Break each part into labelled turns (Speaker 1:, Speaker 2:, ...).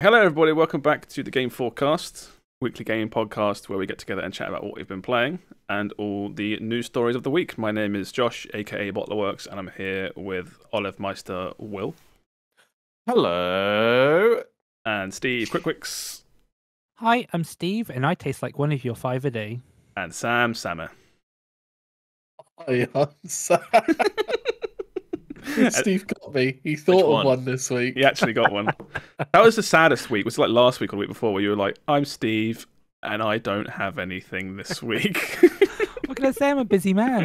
Speaker 1: Hello, everybody. Welcome back to the Game FourCast, weekly game podcast where we get together and chat about what we've been playing and all the news stories of the week. My name is Josh, aka BottlerWorks, and I'm here with Olive Meister Will.
Speaker 2: Hello.
Speaker 1: And Steve Quikwix.
Speaker 3: Hi, I'm Steve, and I taste like one of your 5 a day.
Speaker 1: And Sammeh.
Speaker 4: Hi, I'm Sam. Steve got me. He thought of one this week.
Speaker 1: He actually got one. That was the saddest week. Was it like last week or the week before where you were like, I'm Steve and I don't have anything this week?
Speaker 3: What can I say? I'm a busy man.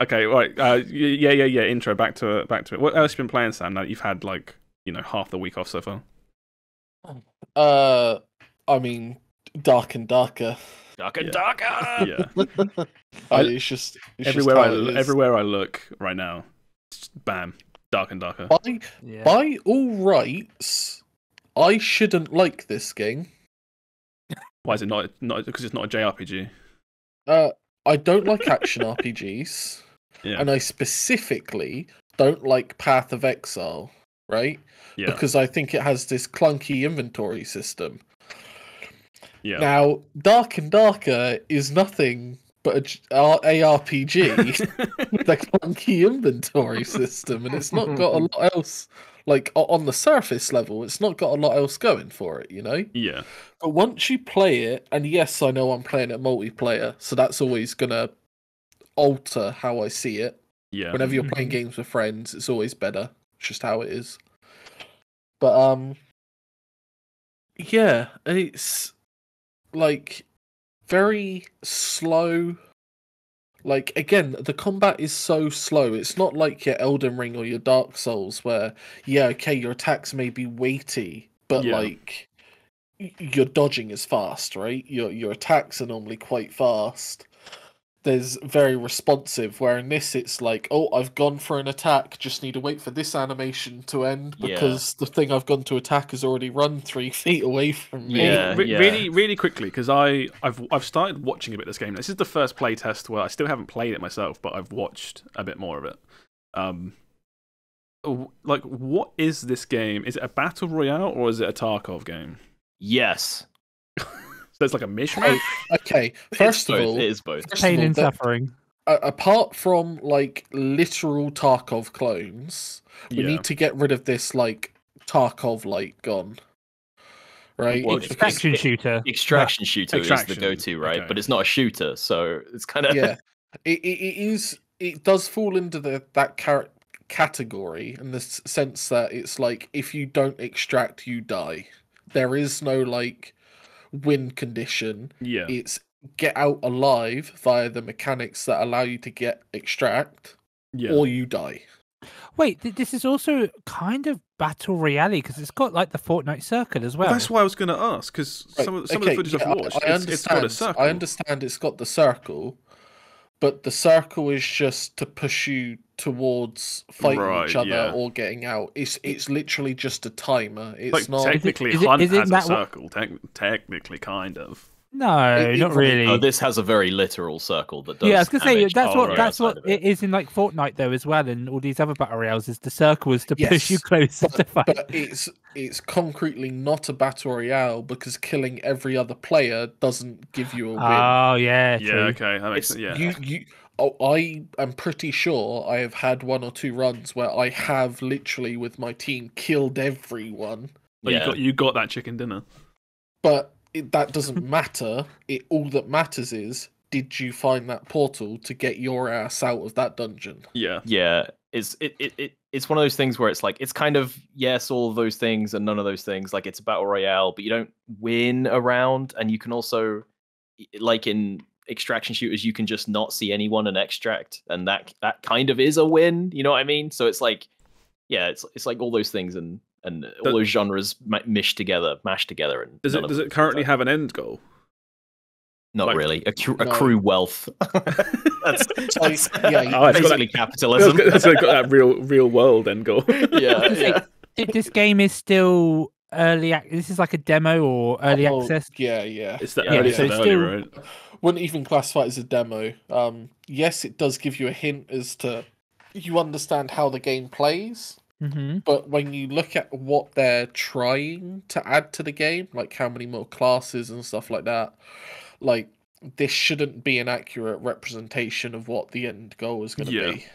Speaker 1: Okay, right. Yeah. Intro. Back to it. What else have you been playing, Sam? Now that you've had half the week off so far.
Speaker 4: I mean, Dark and Darker.
Speaker 2: Darker. Yeah.
Speaker 4: It's just
Speaker 1: everywhere I look right now, bam, Dark and Darker.
Speaker 4: By all rights, I shouldn't like this game.
Speaker 1: Why is it not because it's not a JRPG?
Speaker 4: I don't like action RPGs, and I specifically don't like Path of Exile, right?
Speaker 1: Yeah.
Speaker 4: Because I think it has this clunky inventory system.
Speaker 1: Yeah.
Speaker 4: Now, Dark and Darker is nothing but a ARPG with a clunky inventory system, and it's not got a lot else. Like on the surface level, it's not got a lot else going for it, you know.
Speaker 1: Yeah.
Speaker 4: But once you play it, and yes, I know I'm playing it multiplayer, so that's always gonna alter how I see it.
Speaker 1: Yeah.
Speaker 4: Whenever you're playing games with friends, it's always better. It's just how it is. But yeah, it's like very slow. Like, again, the combat is so slow. It's not like your Elden Ring or your Dark Souls where, okay, your attacks may be weighty, but like your dodging is fast, right? Your attacks are normally quite fast. There's very responsive, where in this it's like, oh, I've gone for an attack, just need to wait for this animation to end because the thing I've gone to attack has already run 3 feet away from me.
Speaker 1: Really quickly, because I've started watching a bit of this game. This is the first play test where I still haven't played it myself, but I've watched a bit more of it. Like, what is this game? Is it a battle royale or is it a Tarkov game?
Speaker 2: Yes.
Speaker 1: So it's like a mission.
Speaker 4: Okay, first of all,
Speaker 2: it is both.
Speaker 3: Pain and suffering.
Speaker 4: Apart from like literal Tarkov clones, we need to get rid of this like Tarkov light gun, right?
Speaker 2: Well,
Speaker 3: Extraction shooter.
Speaker 2: Extraction shooter is the go-to, right?
Speaker 1: Okay.
Speaker 2: But it's not a shooter, so it's kind of
Speaker 4: It is. It does fall into that category in the sense that it's like if you don't extract, you die. There is no like win condition.
Speaker 1: Yeah.
Speaker 4: It's get out alive via the mechanics that allow you to get extract, or you die.
Speaker 3: Wait, this is also kind of battle royale because it's got like the Fortnite circuit as well.
Speaker 1: That's why I was going to ask, because some of the footage I've watched, it's got a circle.
Speaker 4: I understand it's got the circle, but the circle is just to push you towards fighting each other or getting out. It's literally just a timer. It's
Speaker 1: like,
Speaker 4: not
Speaker 1: technically Hunt has a circle. Technically, kind of.
Speaker 3: No, not really.
Speaker 2: Oh, this has a very literal circle that does.
Speaker 3: Yeah, I was gonna say
Speaker 2: damage
Speaker 3: that's what it is in like Fortnite though as well, and all these other battle royales is the circle is to push you closer to fight.
Speaker 4: But it's concretely not a battle royale because killing every other player doesn't give you a win.
Speaker 3: Oh yeah,
Speaker 1: yeah,
Speaker 3: true.
Speaker 1: okay, that makes sense. Yeah,
Speaker 4: I am pretty sure I have had 1 or 2 runs where I have literally with my team killed everyone.
Speaker 1: But you got that chicken dinner.
Speaker 4: But that doesn't matter. All that matters is, did you find that portal to get your ass out of that dungeon?
Speaker 2: Yeah. It's one of those things where it's like it's kind of yes, all of those things and none of those things. Like it's a battle royale, but you don't win a round, and you can also, like in extraction shooters, you can just not see anyone and extract, and that kind of is a win. You know what I mean? So it's like, it's like all those things and all those genres mashed together. And
Speaker 1: does it currently have an end goal?
Speaker 2: Not really. Accrue wealth. that's
Speaker 4: it's
Speaker 2: basically capitalism.
Speaker 1: It's got that real world end goal.
Speaker 3: This game is still early. This is like a demo or early access.
Speaker 4: Yeah.
Speaker 1: It's the early,
Speaker 3: so it's
Speaker 1: early,
Speaker 3: still,
Speaker 1: right?
Speaker 4: Wouldn't even classify it as a demo. Yes, it does give you a hint as to you understand how the game plays.
Speaker 3: Mm-hmm.
Speaker 4: But when you look at what they're trying to add to the game, like how many more classes and stuff like that, like this shouldn't be an accurate representation of what the end goal is going to
Speaker 1: Yeah.
Speaker 4: be.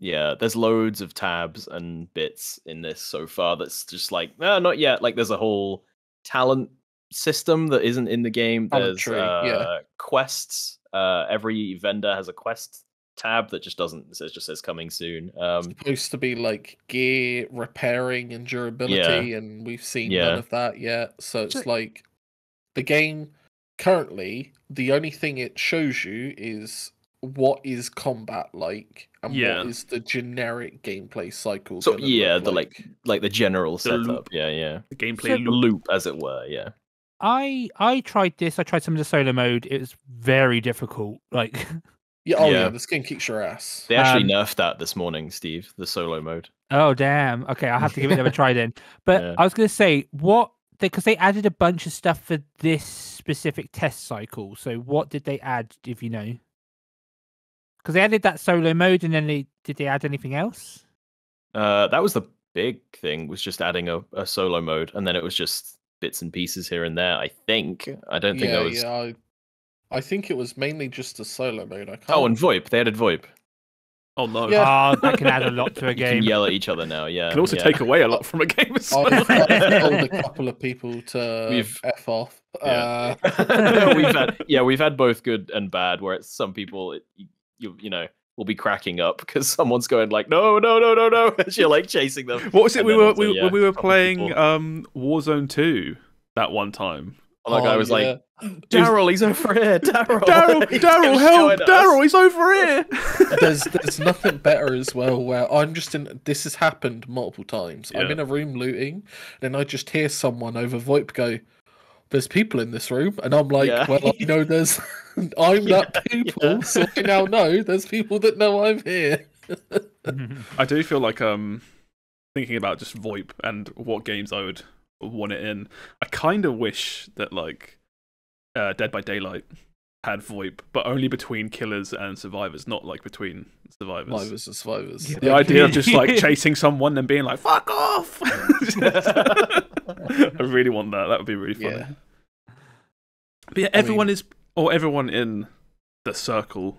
Speaker 2: Yeah, there's loads of tabs and bits in this so far that's just like, no, not yet. Like there's a whole talent system that isn't in the game.
Speaker 4: Talent
Speaker 2: There's
Speaker 4: tree, yeah.
Speaker 2: quests. Every vendor has a quest tab that just doesn't, it just says coming soon.
Speaker 4: Supposed to be like gear repairing and durability, and we've seen none of that yet. So it's like the game currently, the only thing it shows you is what is combat like and what is the generic gameplay cycle.
Speaker 2: So yeah, the like the general setup.
Speaker 1: Loop.
Speaker 2: Yeah.
Speaker 1: The gameplay
Speaker 2: loop, as it were. Yeah.
Speaker 3: I tried this. I tried some of the solo mode. It was very difficult. Like,
Speaker 4: yeah, this game kicks your ass.
Speaker 2: They actually nerfed that this morning, Steve. The solo mode.
Speaker 3: Oh damn. Okay, I'll have to give it another try then. But I was gonna say because they added a bunch of stuff for this specific test cycle. So what did they add, if you know? Because they added that solo mode, and then did they add anything else?
Speaker 2: That was the big thing. Was just adding a solo mode, and then it was just bits and pieces here and there. I think. I don't think that was.
Speaker 4: Yeah, I think it was mainly just a solo mode.
Speaker 2: And VoIP. They added VoIP.
Speaker 1: Oh no!
Speaker 3: Yeah. Oh, that can add a lot to a game.
Speaker 2: You can yell at each other now. Yeah.
Speaker 1: Can also take away a lot from a game as well.
Speaker 4: I've told a couple of people to f off.
Speaker 2: Yeah. we've had both good and bad. Where it's some people you know will be cracking up because someone's going like no, and you're like chasing them.
Speaker 1: What was it? We were playing Warzone 2 that one time.
Speaker 2: And that guy was like, Daryl, he's over here.
Speaker 1: Daryl, help! Daryl, he's over here.
Speaker 4: There's nothing better as well where I'm just in. This has happened multiple times. I'm in a room looting, and I just hear someone over VoIP go, "There's people in this room," and I'm like, "Well, I know there's. I'm that people, so I now know there's people that know I'm here."
Speaker 1: I do feel like thinking about just VoIP and what games I would want it in. I kind of wish that like Dead by Daylight had VoIP, but only between killers and survivors, not like between survivors.
Speaker 4: Yeah.
Speaker 1: The idea of just like chasing someone and being like "fuck off." I really want that. That would be really funny.
Speaker 4: Yeah.
Speaker 1: But yeah, everyone in the circle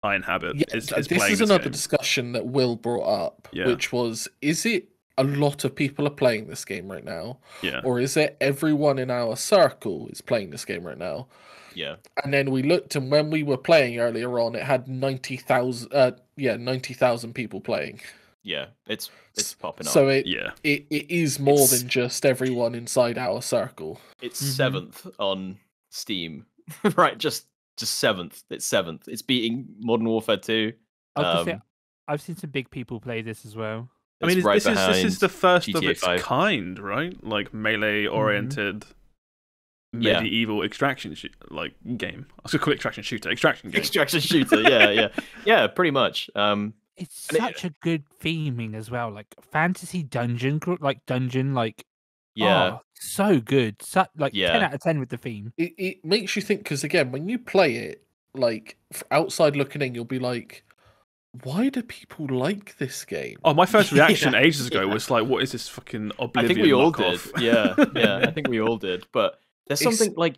Speaker 1: I inhabit is
Speaker 4: this
Speaker 1: playing
Speaker 4: is
Speaker 1: this
Speaker 4: another
Speaker 1: game.
Speaker 4: discussion that Will brought up, which was: is it a lot of people are playing this game right now, or is it everyone in our circle is playing this game right now?
Speaker 2: Yeah.
Speaker 4: And then we looked, and when we were playing earlier on, it had 90,000 people playing.
Speaker 2: Yeah, it's popping up.
Speaker 4: So it is more than just everyone inside our circle.
Speaker 2: It's 7th on Steam, right? Just 7th. It's 7th. It's beating Modern Warfare 2.
Speaker 3: I've seen some big people play this as well.
Speaker 1: I mean, this is the first
Speaker 2: GTA
Speaker 1: of its
Speaker 2: 5.
Speaker 1: kind, right? Like melee-oriented medieval extraction game. I was gonna call it extraction shooter. Extraction game.
Speaker 2: Extraction shooter. Yeah, pretty much.
Speaker 3: It's such a good theming as well, like fantasy dungeon, so good. 10 out of 10 with the theme.
Speaker 4: It makes you think, because again, when you play it, like outside looking in, you'll be like, why do people like this game?
Speaker 1: Oh, my first reaction ages ago was like, what is this fucking Oblivion?
Speaker 2: I think we all
Speaker 1: knockoff?
Speaker 2: did. Yeah, I think we all did. But there's something like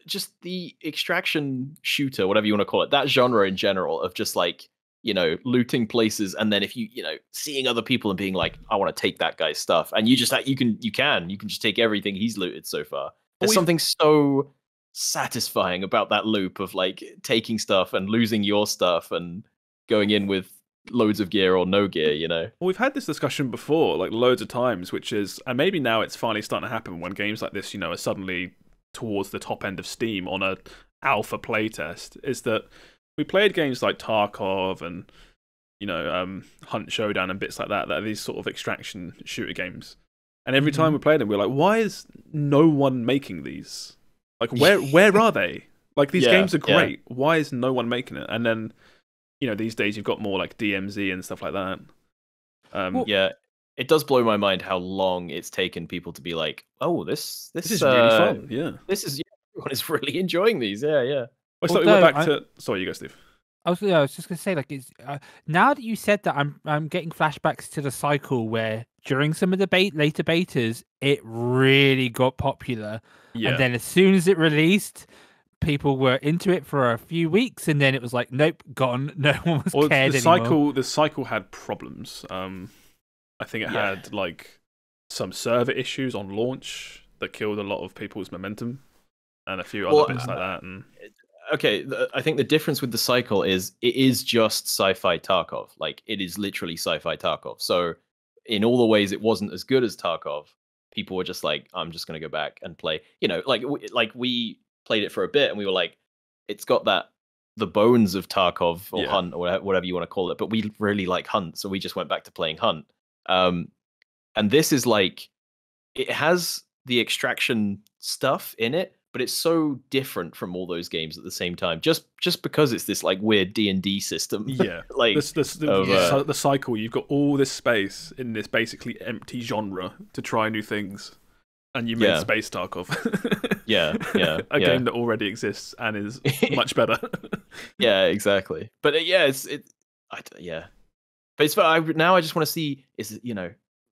Speaker 2: just the extraction shooter, whatever you want to call it, that genre in general of just like, looting places, and then if you seeing other people and being like, I want to take that guy's stuff, and you just you can just take everything he's looted so far. There's something so satisfying about that loop of like taking stuff and losing your stuff and going in with loads of gear or no gear, Well,
Speaker 1: we've had this discussion before, like loads of times, which is, and maybe now it's finally starting to happen when games like this, are suddenly towards the top end of Steam on a alpha playtest, is that we played games like Tarkov and, Hunt Showdown and bits like that are these sort of extraction shooter games. And every time we played them, we're like, why is no one making these? Like, where are they? Like, these games are great. Why is no one making it? And then, these days you've got more like DMZ and stuff like that.
Speaker 2: It does blow my mind how long it's taken people to be like, oh, this
Speaker 1: is really fun. Yeah,
Speaker 2: this is everyone is really enjoying these. Yeah.
Speaker 1: Well, so we went back to. Sorry, you go, Steve.
Speaker 3: I was just gonna say, like, it's now that you said that, I'm getting flashbacks to the cycle where during some of the later betas, it really got popular,
Speaker 1: Yeah.
Speaker 3: and then as soon as it released, people were into it for a few weeks, and then it was like, nope, gone. No one was cared anymore.
Speaker 1: The cycle had problems. I think it had like some server issues on launch that killed a lot of people's momentum, and a few other bits like that. And
Speaker 2: okay, I think the difference with the cycle is it is just sci-fi Tarkov. Like, it is literally sci-fi Tarkov. So in all the ways it wasn't as good as Tarkov, people were just like, I'm just going to go back and play. You know, like we played it for a bit and we were like, it's got the bones of Tarkov or Hunt or whatever you want to call it, but we really like Hunt, so we just went back to playing Hunt. And this is like, it has the extraction stuff in it, but it's so different from all those games at the same time. Just because it's this like weird D&D system.
Speaker 1: Yeah,
Speaker 2: like
Speaker 1: the cycle. You've got all this space in this basically empty genre to try new things, and you made Space Tarkov. a game that already exists and is much better.
Speaker 2: Yeah, exactly. But but it's now I just want to see, is it,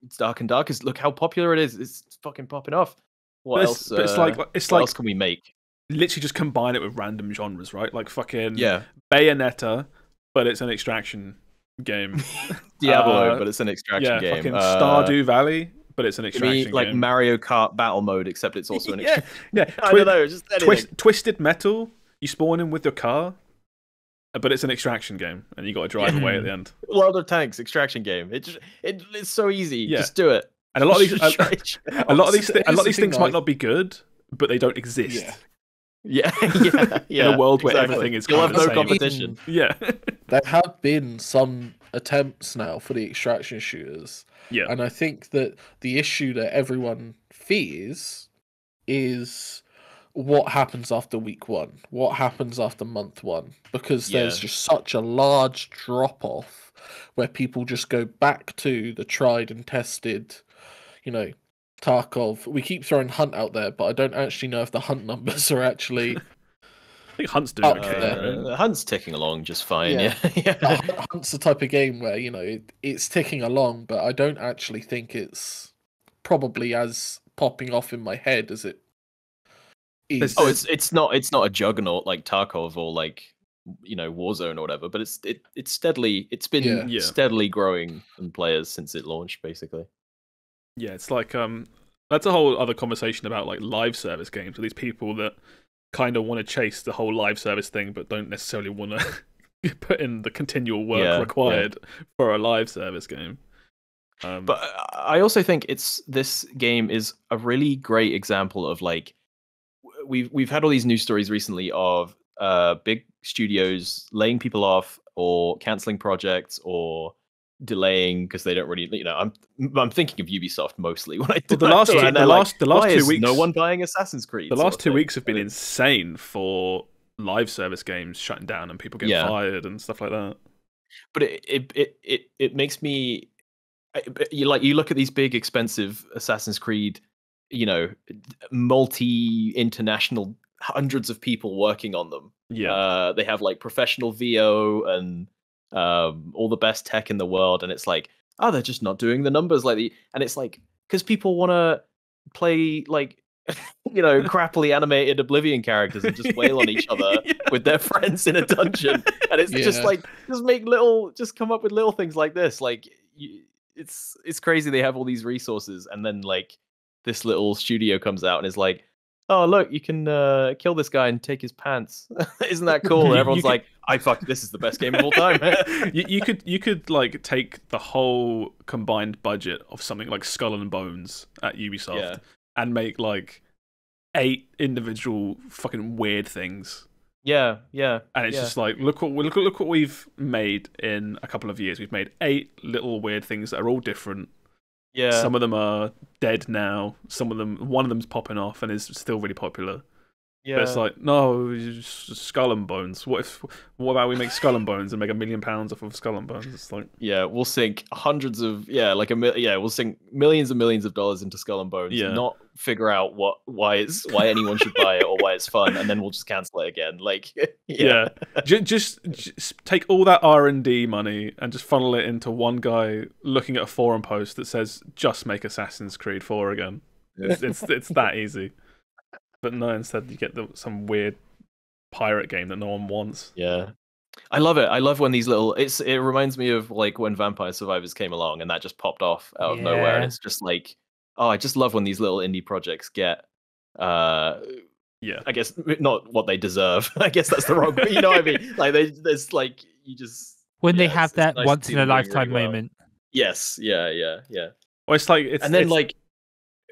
Speaker 2: it's dark and dark. Look how popular it is. It's fucking popping off. What else? But what else can we make?
Speaker 1: Literally, just combine it with random genres, right? Like fucking Bayonetta, but it's an extraction game.
Speaker 2: Diablo, but it's an extraction game.
Speaker 1: Fucking Stardew Valley, but it's an extraction game.
Speaker 2: Like Mario Kart Battle Mode, except it's also an extraction.
Speaker 1: I don't know. Just Twisted Metal. You spawn in with your car, but it's an extraction game, and you got to drive away at the end.
Speaker 2: World of Tanks extraction game. It's so easy.
Speaker 1: Yeah.
Speaker 2: Just do it.
Speaker 1: And a lot of these things might not be good, but they don't exist.
Speaker 2: Yeah.
Speaker 1: In a world where everything is
Speaker 2: you'll have no
Speaker 1: same.
Speaker 2: competition.
Speaker 1: Yeah.
Speaker 4: There have been some attempts now for the extraction shooters.
Speaker 1: Yeah.
Speaker 4: And I think that the issue that everyone fears is what happens after week 1, what happens after month 1, because there's just such a large drop off where people just go back to the tried and tested, Tarkov. We keep throwing Hunt out there, but I don't actually know if the Hunt numbers are actually.
Speaker 1: I think Hunt's doing
Speaker 2: okay. Hunt's ticking along just fine. Yeah.
Speaker 4: Hunt's the type of game where it's ticking along, but I don't actually think it's probably as popping off in my head as it is.
Speaker 2: It's not a juggernaut like Tarkov or like Warzone or whatever, but it's been steadily growing in players since it launched, basically.
Speaker 1: Yeah, it's like that's a whole other conversation about like live service games with these people that kind of want to chase the whole live service thing, but don't necessarily want to put in the continual work required for a live service game.
Speaker 2: But I also think this game is a really great example of like we've had all these news stories recently of big studios laying people off or canceling projects or delaying because they don't really, I'm thinking of Ubisoft mostly when I do
Speaker 1: the last 2 weeks,
Speaker 2: no one buying Assassin's Creed.
Speaker 1: The last 2 weeks have been insane for live service games shutting down and people getting fired and stuff like that.
Speaker 2: But it makes me you look at these big expensive Assassin's Creed, multi-international, hundreds of people working on them.
Speaker 1: Yeah,
Speaker 2: they have like professional VO and all the best tech in the world, and it's like, they're just not doing the numbers and it's like, because people want to play like crappily animated Oblivion characters and just wail on each other with their friends in a dungeon, and it's just like, just come up with little things like this. Like, it's crazy they have all these resources, and then like this little studio comes out and is like, oh look, you can kill this guy and take his pants. Isn't that cool? And everyone's like, this is the best game of all time.
Speaker 1: you could like take the whole combined budget of something like Skull and Bones at Ubisoft and make like 8 individual fucking weird things.
Speaker 2: Yeah.
Speaker 1: And it's just like, look what we've made in a couple of years. We've made 8 little weird things that are all different.
Speaker 2: Yeah.
Speaker 1: Some of them are dead now. One of them's popping off and is still really popular. But it's like, no, it's just Skull and Bones. What about we make Skull and Bones and make £1 million off of Skull and Bones? It's like,
Speaker 2: yeah, we'll sink hundreds of we'll sink millions and millions of dollars into Skull and Bones.
Speaker 1: Yeah.
Speaker 2: Not figure out why anyone should buy it or why it's fun, and then we'll just cancel it again. Like,
Speaker 1: yeah, just take all that R&D money and just funnel it into one guy looking at a forum post that says, "Just make Assassin's Creed 4 again." It's that easy. But no, instead you get some weird pirate game that no one wants.
Speaker 2: Yeah, I love it. I love when these little. It reminds me of like when Vampire Survivors came along and that just popped off out of nowhere. And it's just like, oh, I just love when these little indie projects get. I guess not what they deserve. I guess that's the wrong. You know what I mean? Like there's like you just
Speaker 3: when they have that
Speaker 2: nice
Speaker 3: once in a lifetime moment.
Speaker 2: Yes. Yeah.
Speaker 1: Well, it's like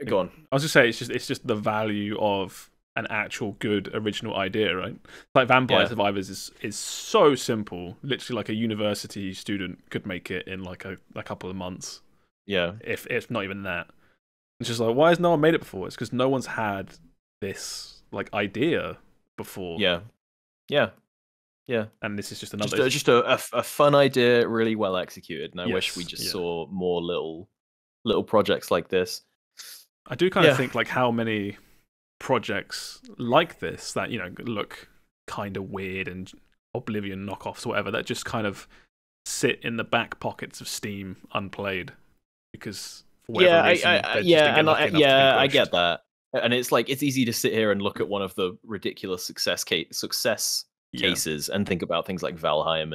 Speaker 2: go on.
Speaker 1: I was just saying, it's just the value of an actual good original idea, right? Like Vampire Survivors is so simple. Literally, like a university student could make it in like a couple of months.
Speaker 2: Yeah,
Speaker 1: if not even that. It's just like, why has no one made it before? It's because no one's had this like idea before.
Speaker 2: Yeah.
Speaker 1: And this is just another
Speaker 2: just a fun idea, really well executed. And I wish we just saw more little projects like this.
Speaker 1: I do kind of think like how many projects like this that, you know, look kind of weird and Oblivion knockoffs or whatever, that just kind of sit in the back pockets of Steam unplayed because for whatever reason,
Speaker 2: I get that. And it's like it's easy to sit here and look at one of the ridiculous success cases and think about things like Valheim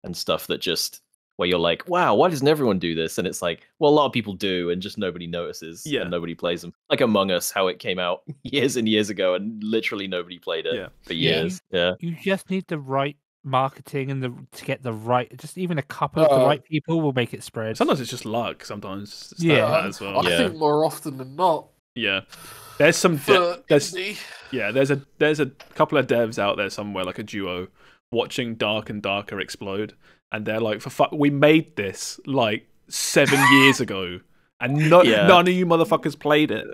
Speaker 2: and stuff that just where you're like, wow, why doesn't everyone do this? And it's like, well, a lot of people do, and just nobody notices, and nobody plays them. Like Among Us, how it came out years and years ago, and literally nobody played it for years. Yeah,
Speaker 3: you just need the right marketing and to get the right, just even a couple of the right people will make it spread.
Speaker 1: Sometimes it's just luck. Sometimes it's that as well.
Speaker 4: I think more often than not.
Speaker 3: Yeah,
Speaker 1: there's some there's a couple of devs out there somewhere, like a duo, watching Dark and Darker explode. And they're like, we made this like 7 years ago, and none of you motherfuckers played it.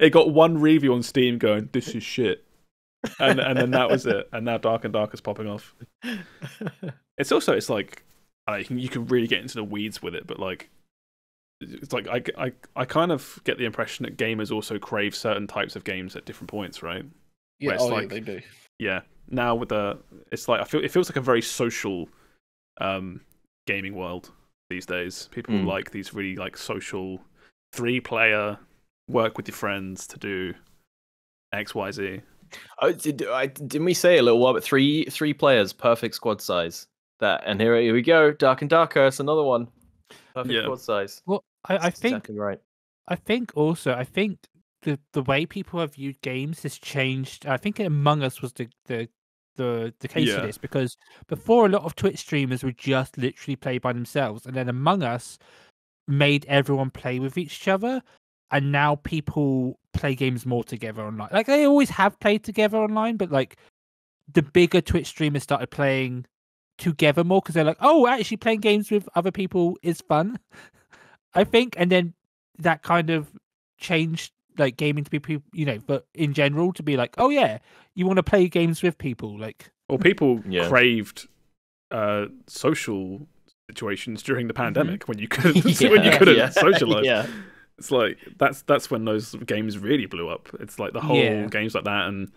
Speaker 1: It got one review on Steam going, this is shit. And then that was it. And now Dark and Darker's popping off. It's like, you can really get into the weeds with it, but like, it's like I kind of get the impression that gamers also crave certain types of games at different points, right?
Speaker 4: Yeah, they do.
Speaker 1: Yeah. Now with it's like it feels like a very social gaming world these days. People like these really like social 3-player work with your friends to do XYZ.
Speaker 2: Didn't we say a little while? But three players, perfect squad size. And here we go. Dark and Darker. It's another one. Perfect squad size.
Speaker 3: Well, I think
Speaker 2: exactly right.
Speaker 3: I think the way people have viewed games has changed. I think Among Us was the case for this, because before a lot of Twitch streamers would just literally play by themselves, and then Among Us made everyone play with each other, and now people play games more together online. Like they always have played together online, but like the bigger Twitch streamers started playing together more because they're like, oh, actually playing games with other people is fun. I think, and then that kind of changed like gaming to be people, you know, but in general to be like, oh yeah, you want to play games with people, like.
Speaker 1: Well, people craved social situations during the pandemic when you couldn't socialize.
Speaker 2: Yeah.
Speaker 1: It's like that's when those games really blew up. It's like the whole games like that and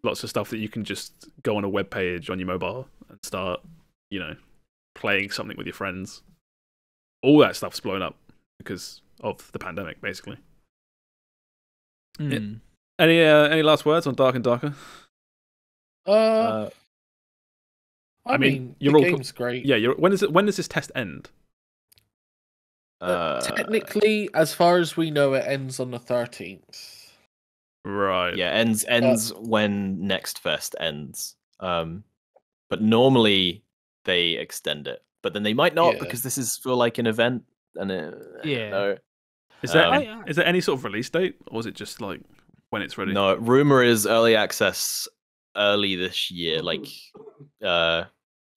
Speaker 1: lots of stuff that you can just go on a web page on your mobile and start, you know, playing something with your friends. All that stuff's blown up because of the pandemic, basically.
Speaker 3: Mm.
Speaker 1: Any last words on Dark and Darker?
Speaker 4: I mean, the game's great.
Speaker 1: Yeah, when does this test end?
Speaker 4: Technically, as far as we know, it ends on the 13th.
Speaker 1: Right.
Speaker 2: Yeah, ends when Next Fest ends. But normally they extend it, but then they might not because this is for like an event, and I don't know.
Speaker 1: Is there any sort of release date, or is it just like when it's ready?
Speaker 2: No, rumor is early access early this year, like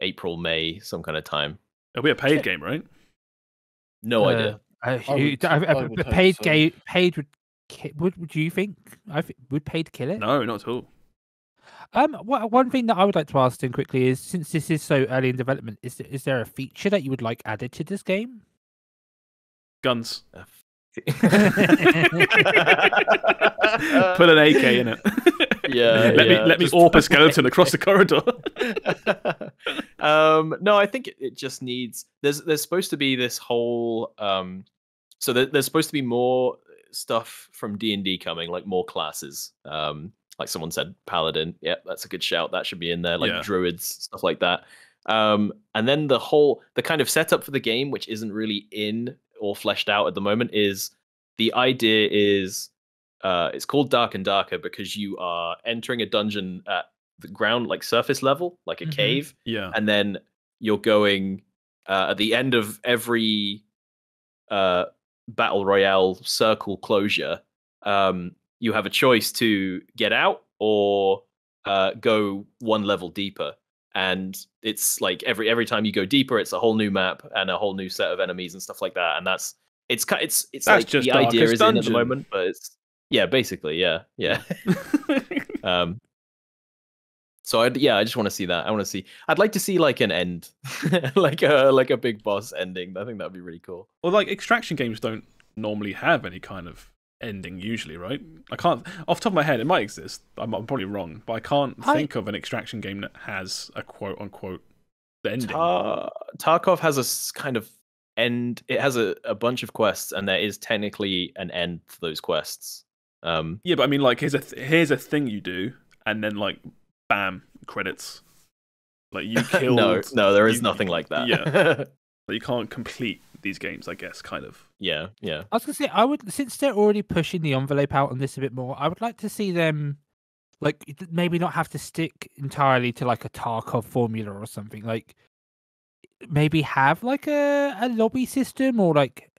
Speaker 2: April, May, some kind of time.
Speaker 1: It'll be a paid game, right?
Speaker 2: No idea.
Speaker 3: Paid would Would you think would pay to kill it?
Speaker 1: No, not at all.
Speaker 3: One thing that I would like to ask then quickly is, since this is so early in development, is there a feature that you would like added to this game?
Speaker 1: Guns. Put an AK in it.
Speaker 2: Yeah.
Speaker 1: Let me AWP a skeleton across the corridor.
Speaker 2: No, I think it just needs. There's supposed to be this whole. So there's supposed to be more stuff from D&D coming, like more classes. Like someone said, Paladin. Yeah, that's a good shout. That should be in there. Like Druids, stuff like that. And then the kind of setup for the game, which isn't really in or fleshed out at the moment, is the idea is it's called Dark and Darker because you are entering a dungeon at the ground, like surface level, like a cave.
Speaker 1: Yeah.
Speaker 2: And then you're going at the end of every battle royale circle closure. You have a choice to get out or go one level deeper. And it's like every time you go deeper, it's a whole new map and a whole new set of enemies and stuff like that. And it's like
Speaker 1: just
Speaker 2: the idea is
Speaker 1: Dungeon.
Speaker 2: in at the moment, but it's basically yeah. So I just want to see that. I'd like to see like an end, like a big boss ending. I think that'd be really cool.
Speaker 1: Well, like extraction games don't normally have any kind of ending usually, right? I can't, off the top of my head, it might exist. I'm probably wrong, but I can't think of an extraction game that has a quote unquote ending.
Speaker 2: Tarkov has a kind of end. It has a bunch of quests, and there is technically an end to those quests.
Speaker 1: Yeah, but I mean, like here's a thing you do, and then like bam, credits. Like you killed.
Speaker 2: no, there is nothing like that.
Speaker 1: Yeah, but you can't complete these games, I guess, kind of.
Speaker 2: Yeah.
Speaker 3: I was gonna say, since they're already pushing the envelope out on this a bit more, I would like to see them, like, maybe not have to stick entirely to like a Tarkov formula or something. Like, maybe have like a lobby system, or like,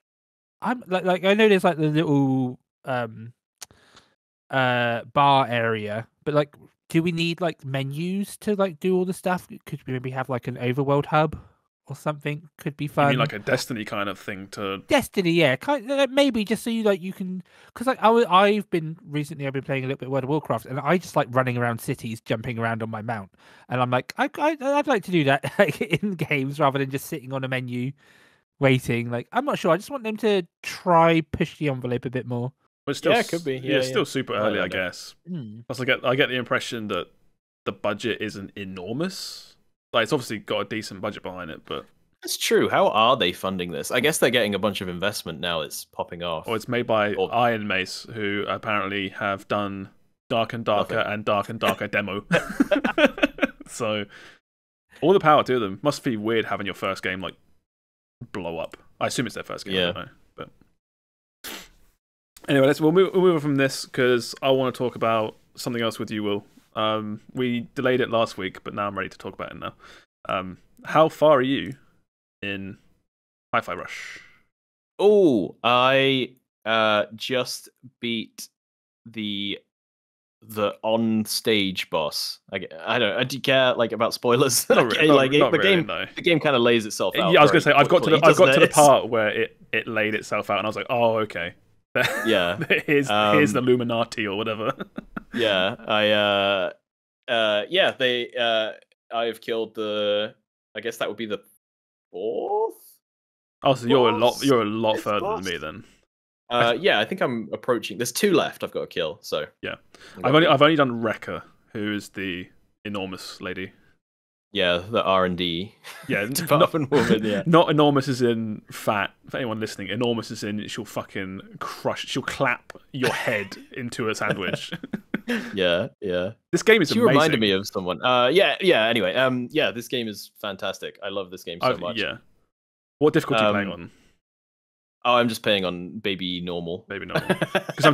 Speaker 3: I'm like I know there's like the little bar area, but like, do we need like menus to like do all the stuff? Could we maybe have like an overworld hub or something? Could be fun.
Speaker 1: You mean like a Destiny kind of thing to
Speaker 3: Destiny, yeah, maybe just so you can, because like I've been playing a little bit of World of Warcraft, and I just like running around cities, jumping around on my mount, and I'm like, I'd like to do that like, in games rather than just sitting on a menu waiting. Like, I'm not sure. I just want them to try push the envelope a bit more.
Speaker 1: But still,
Speaker 2: it could be.
Speaker 1: Yeah, it's still super early, I guess. Plus, I get the impression that the budget isn't enormous. Like, it's obviously got a decent budget behind it, but
Speaker 2: that's true. How are they funding this? I guess they're getting a bunch of investment now. It's popping off.
Speaker 1: Or it's made by Iron Mace, who apparently have done Dark and Darker and Dark and Darker demo. So, all the power to them. Must be weird having your first game like blow up. I assume it's their first game.
Speaker 2: Yeah.
Speaker 1: I don't know, but anyway, we'll move on from this because I want to talk about something else with you, Will. We delayed it last week, but now I'm ready to talk about it now. How far are you in Hi-Fi Rush?
Speaker 2: Oh, I just beat the on stage boss. I don't. Do you care like about spoilers? The game kind of lays itself out.
Speaker 1: Yeah, I was gonna say I've got to the part where it laid itself out, and I was like, oh, okay.
Speaker 2: Yeah.
Speaker 1: here's the Illuminati or whatever.
Speaker 2: Yeah, I've killed the. I guess that would be the fourth.
Speaker 1: Oh, so you're a lot further than me then.
Speaker 2: Yeah, I think I'm approaching. There's 2 left. I've got to kill. So
Speaker 1: yeah, I've only done Rekka, who is the enormous lady.
Speaker 2: Yeah, the R&D.
Speaker 1: Yeah,
Speaker 2: department woman. Yeah,
Speaker 1: not enormous as in fat. For anyone listening, enormous as in she'll fucking crush. She'll clap your head into a sandwich.
Speaker 2: Yeah.
Speaker 1: This game is amazing.
Speaker 2: Reminded me of someone. Yeah. Anyway, this game is fantastic. I love this game so much.
Speaker 1: Yeah. What difficulty are you playing on?
Speaker 2: Oh, I'm just playing on baby normal.
Speaker 1: Because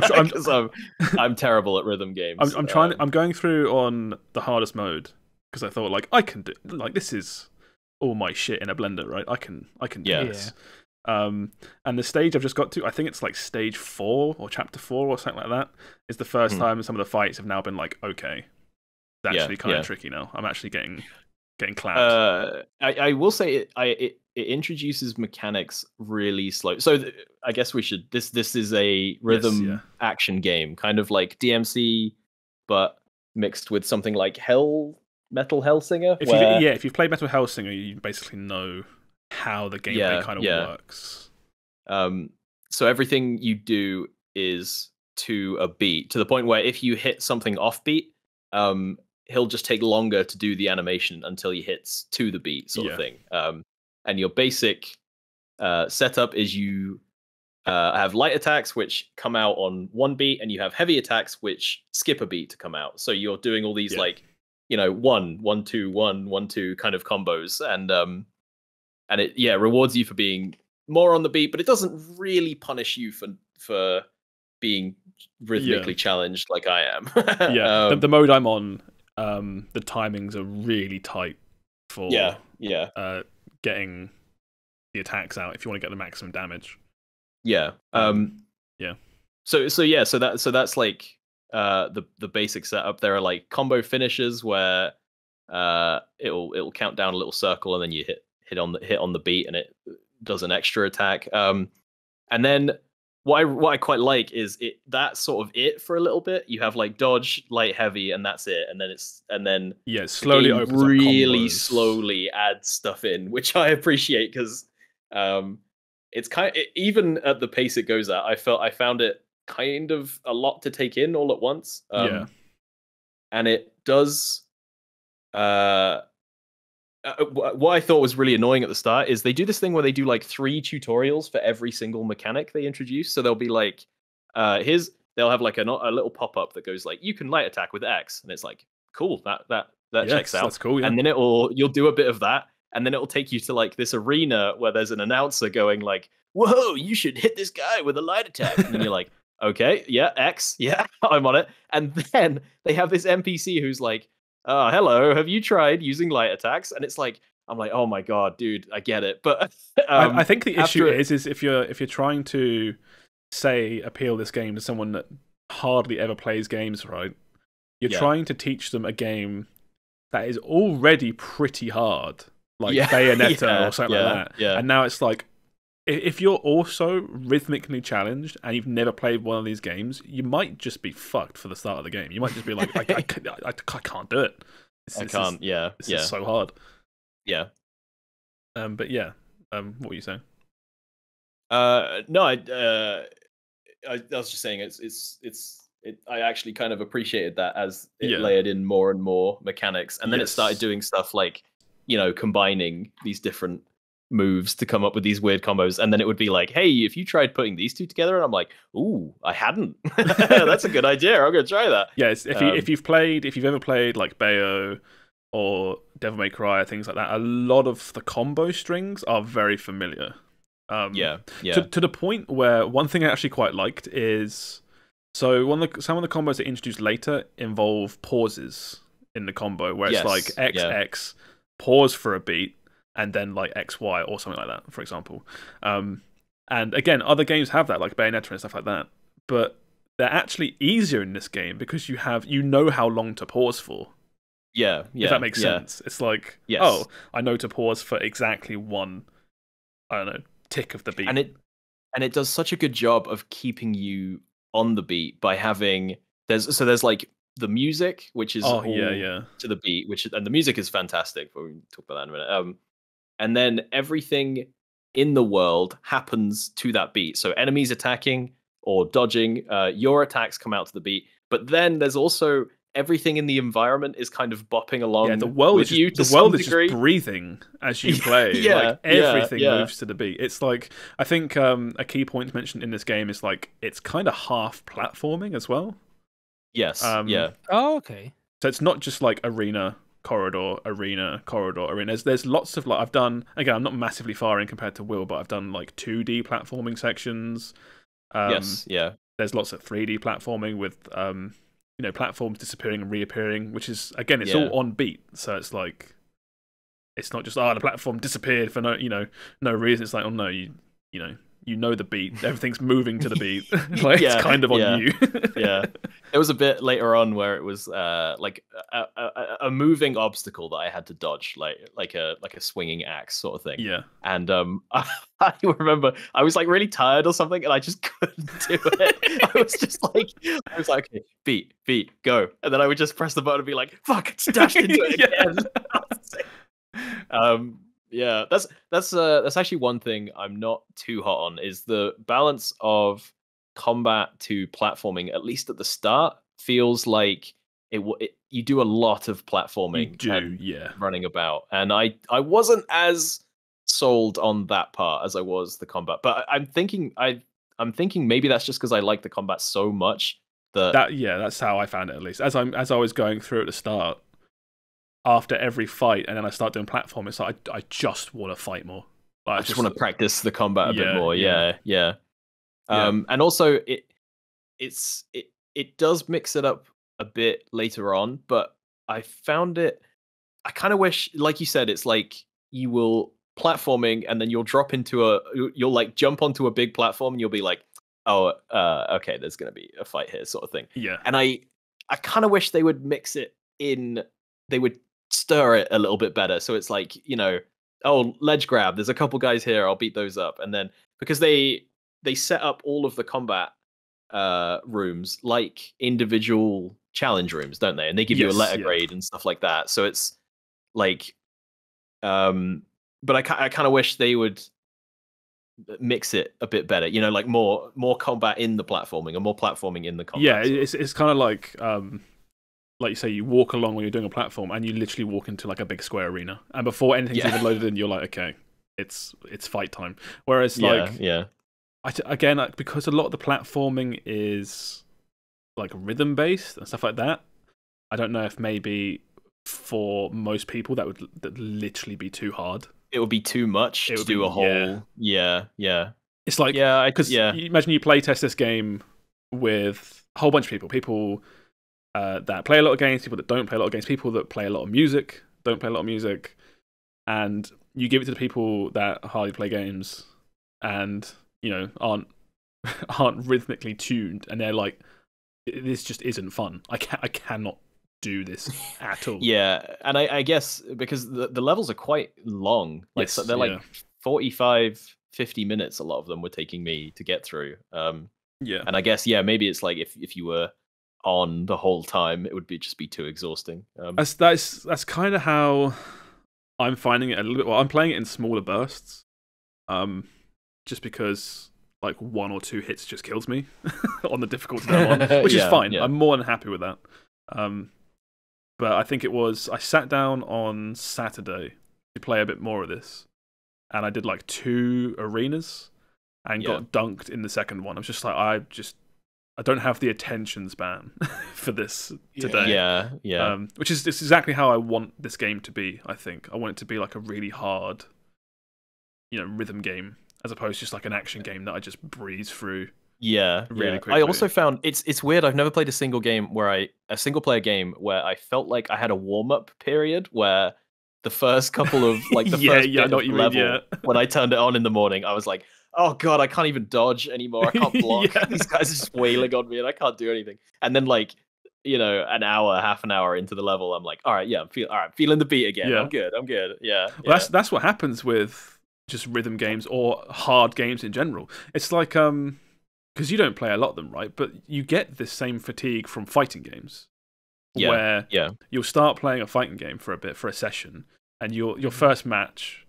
Speaker 2: I'm terrible at rhythm games.
Speaker 1: I'm going through on the hardest mode because I thought like I can do this is all my shit in a blender, right? I can do this. And the stage I've just got to, I think it's like stage 4 or chapter 4 or something like that, is the first time some of the fights have now been like, okay, it's actually kind of tricky now. I'm actually getting clapped.
Speaker 2: I will say it introduces mechanics really slow. So I guess we should. This is a rhythm action game, kind of like DMC, but mixed with something like Metal Hellsinger.
Speaker 1: If you've played Metal Hellsinger, you basically know how the gameplay kind of works.
Speaker 2: So everything you do is to a beat, to the point where if you hit something offbeat, he'll just take longer to do the animation until he hits to the beat, sort of thing. And your basic setup is you have light attacks which come out on one beat, and you have heavy attacks which skip a beat to come out. So you're doing all these like, 1, 2, 1, 1, 2 kind of combos, and it rewards you for being more on the beat, but it doesn't really punish you for being rhythmically challenged like I am.
Speaker 1: The mode I'm on, the timings are really tight for getting the attacks out if you want to get the maximum damage. So that's like the basic setup. There are like combo finishes where it'll count down a little circle, and then you hit on the beat, and it does an extra attack. And then what I quite like is that's sort of it for a little bit. You have like dodge, light, heavy, and that's it. And then it slowly opens up
Speaker 2: really
Speaker 1: combos.
Speaker 2: Slowly adds stuff in, which I appreciate, because it's even at the pace it goes at, I found it kind of a lot to take in all at once. And it does. What I thought was really annoying at the start is they do this thing where they do like 3 tutorials for every single mechanic they introduce. So they'll be like, they'll have like a little pop up that goes like, you can light attack with X, and it's like, cool, that checks out.
Speaker 1: That's cool. Yeah.
Speaker 2: And then you'll do a bit of that, and then it'll take you to like this arena where there's an announcer going like, whoa, you should hit this guy with a light attack, and then you're like, okay, yeah, X, yeah, I'm on it. And then they have this NPC who's like, hello, have you tried using light attacks? And it's like, I'm like, oh my god, dude, I get it. But
Speaker 1: I think the issue is if you're trying to appeal this game to someone that hardly ever plays games, right? You're trying to teach them a game that is already pretty hard, like Bayonetta or something like that. Yeah. And now it's like, if you're also rhythmically challenged and you've never played one of these games, you might just be fucked for the start of the game. You might just be like, I can't do it. This is so hard.
Speaker 2: Yeah.
Speaker 1: But yeah. What were you saying?
Speaker 2: No, I was just saying I actually kind of appreciated that as it layered in more and more mechanics, and then it started doing stuff like, combining these different moves to come up with these weird combos, and then it would be like, hey, if you tried putting these two together, and I'm like, ooh, I hadn't. That's a good idea, I'm gonna try that.
Speaker 1: Yes, if you've ever played like Bayo or Devil May Cry, things like that, a lot of the combo strings are very familiar. To the point where one thing I actually quite liked is, so some of the combos that introduced later involve pauses in the combo, where it's like XX, pause for a beat, and then like XY or something like that, for example. And again, other games have that, like Bayonetta and stuff like that. But they're actually easier in this game because you know how long to pause for.
Speaker 2: Yeah.
Speaker 1: If that makes sense. It's like, oh, I know to pause for exactly one, I don't know, tick of the beat.
Speaker 2: And it does such a good job of keeping you on the beat by having there's like the music, which is to the beat, and the music is fantastic. But we can talk about that in a minute. And then everything in the world happens to that beat. So enemies attacking or dodging, your attacks come out to the beat. But then there's also everything in the environment is kind of bopping along.
Speaker 1: Yeah, the world
Speaker 2: with you to
Speaker 1: the world
Speaker 2: some
Speaker 1: is
Speaker 2: degree.
Speaker 1: Just breathing as you play. Like everything moves to the beat. It's like, I think a key point to mention in this game is like it's kind of half platforming as well.
Speaker 2: Yes.
Speaker 3: Oh, okay.
Speaker 1: So it's not just like arena, corridor. There's lots of, like, I've done, again, I'm not massively far in compared to Will, but I've done like 2D platforming sections. There's lots of 3D platforming with platforms disappearing and reappearing, which is, again, it's all on beat. So it's like, it's not just the platform disappeared for no reason. It's like, oh no, you you know the beat, everything's moving to the beat. Like it's kind of on you.
Speaker 2: Yeah. It was a bit later on where it was like a moving obstacle that I had to dodge, like a swinging axe sort of thing.
Speaker 1: Yeah.
Speaker 2: And I remember I was like really tired or something, and I just couldn't do it. I was like, okay, beat, go, and then I would just press the button and be like, fuck, it's dashed into it again. Yeah, that's actually one thing I'm not too hot on, is the balance of combat to platforming, at least at the start, feels like you do a lot of platforming running about, and I wasn't as sold on that part as I was the combat. But I'm thinking maybe that's just because I like the combat so much
Speaker 1: that's how I found it, at least. As I was going through at the start, after every fight, and then I start doing platform, it's like I just want to fight more. Like,
Speaker 2: I just want to practice the combat a bit more. Yeah. And also it does mix it up a bit later on, but I found I kind of wish, like you said, it's like you will platforming and then you'll you'll like jump onto a big platform and you'll be like, oh, okay, there's gonna be a fight here, sort of thing.
Speaker 1: Yeah.
Speaker 2: And I kind of wish they would mix it in. They would stir it a little bit better, so it's like, oh, ledge grab, there's a couple guys here, I'll beat those up. And then because they set up all of the combat rooms like individual challenge rooms, don't they? And they give you a letter grade and stuff like that. So it's like, but I kind of wish they would mix it a bit better, like more combat in the platforming, or more platforming in the combat.
Speaker 1: Yeah, it's kind of like you say, you walk along when you're doing a platform, and you literally walk into like a big square arena, and before anything's even loaded in, you're like, okay, it's fight time. Whereas again, because a lot of the platforming is like rhythm based and stuff like that, I don't know if maybe for most people that would literally be too hard. It
Speaker 2: would be too much to do a whole. Yeah.
Speaker 1: It's like, because imagine you play test this game with a whole bunch of people that play a lot of games, people that don't play a lot of games, people that play a lot of music, don't play a lot of music, and you give it to the people that hardly play games and aren't rhythmically tuned, and they're like, this just isn't fun. I cannot do this at all.
Speaker 2: Yeah, and I guess because the levels are quite long, like so they're like 45, 50 minutes. A lot of them were taking me to get through. And I guess maybe it's like if you were on the whole time, it would just be too exhausting.
Speaker 1: That's kind of how I'm finding it a little bit. Well, I'm playing it in smaller bursts, just because like 1 or 2 hits just kills me on the difficulty that I'm on, which is fine. I'm more than happy with that. But I think I sat down on Saturday to play a bit more of this, and I did like 2 arenas and got dunked in the second one. I was just like, I don't have the attention span for this today.
Speaker 2: Yeah.
Speaker 1: Which is exactly how I want this game to be, I think. I want it to be like a really hard, rhythm game, as opposed to just like an action game that I just breeze through. Really quickly.
Speaker 2: I also found it's weird. I've never played a single player game where I felt like I had a warm up period where the first couple of like the first bit of level, when I turned it on in the morning, I was like, oh god, I can't even dodge anymore. I can't block. These guys are just wailing on me, and I can't do anything. And then like, half an hour into the level, I'm like, all right, I'm feeling the beat again. I'm good. Yeah.
Speaker 1: Well, that's what happens with just rhythm games or hard games in general. It's like because you don't play a lot of them, right? But you get this same fatigue from fighting games, where you'll start playing a fighting game for a session, and your first match,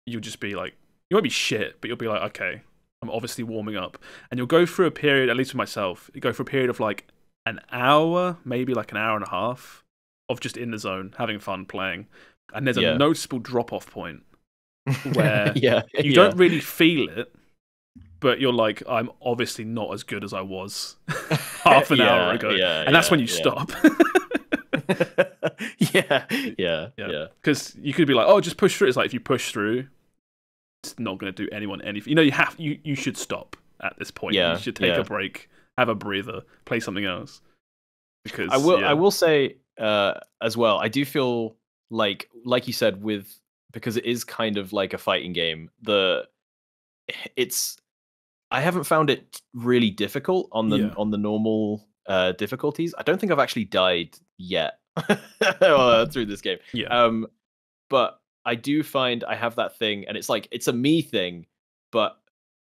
Speaker 1: you'll just be like, you won't be shit, but you'll be like, okay, I'm obviously warming up, and you'll go through a period, at least for myself, you go for a period of like an hour, maybe like an hour and a half, of just in the zone, having fun playing, and there's a noticeable drop-off point where you don't really feel it, but you're like, I'm obviously not as good as I was half an hour ago, and that's when you stop. Because you could be like, oh, just push through. It's like, if you push through, it's not going to do anyone anything. You should stop at this point. You should take a break, have a breather, play something else. Because
Speaker 2: I will say as well, I do feel like you said, because it is kind of like a fighting game, it's I haven't found it really difficult on the normal difficulties. I don't think I've actually died yet through this game.
Speaker 1: Yeah.
Speaker 2: But I do find I have that thing, and it's like it's a me thing. But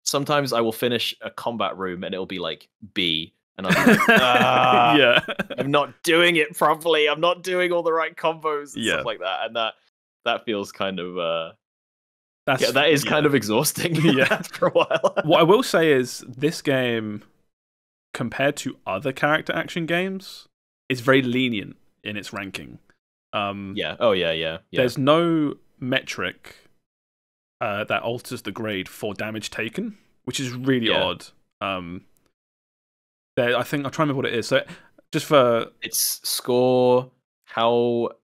Speaker 2: sometimes I will finish a combat room, and it'll be like B, and I'm like,
Speaker 1: yeah,
Speaker 2: I'm not doing it properly. I'm not doing all the right combos and stuff like that, and that feels kind of that is kind of exhausting. After a while.
Speaker 1: What I will say is this game, compared to other character action games, is very lenient in its ranking. There's no metric that alters the grade for damage taken, which is really odd. I think I'll try and remember what it is. So just for
Speaker 2: it's score how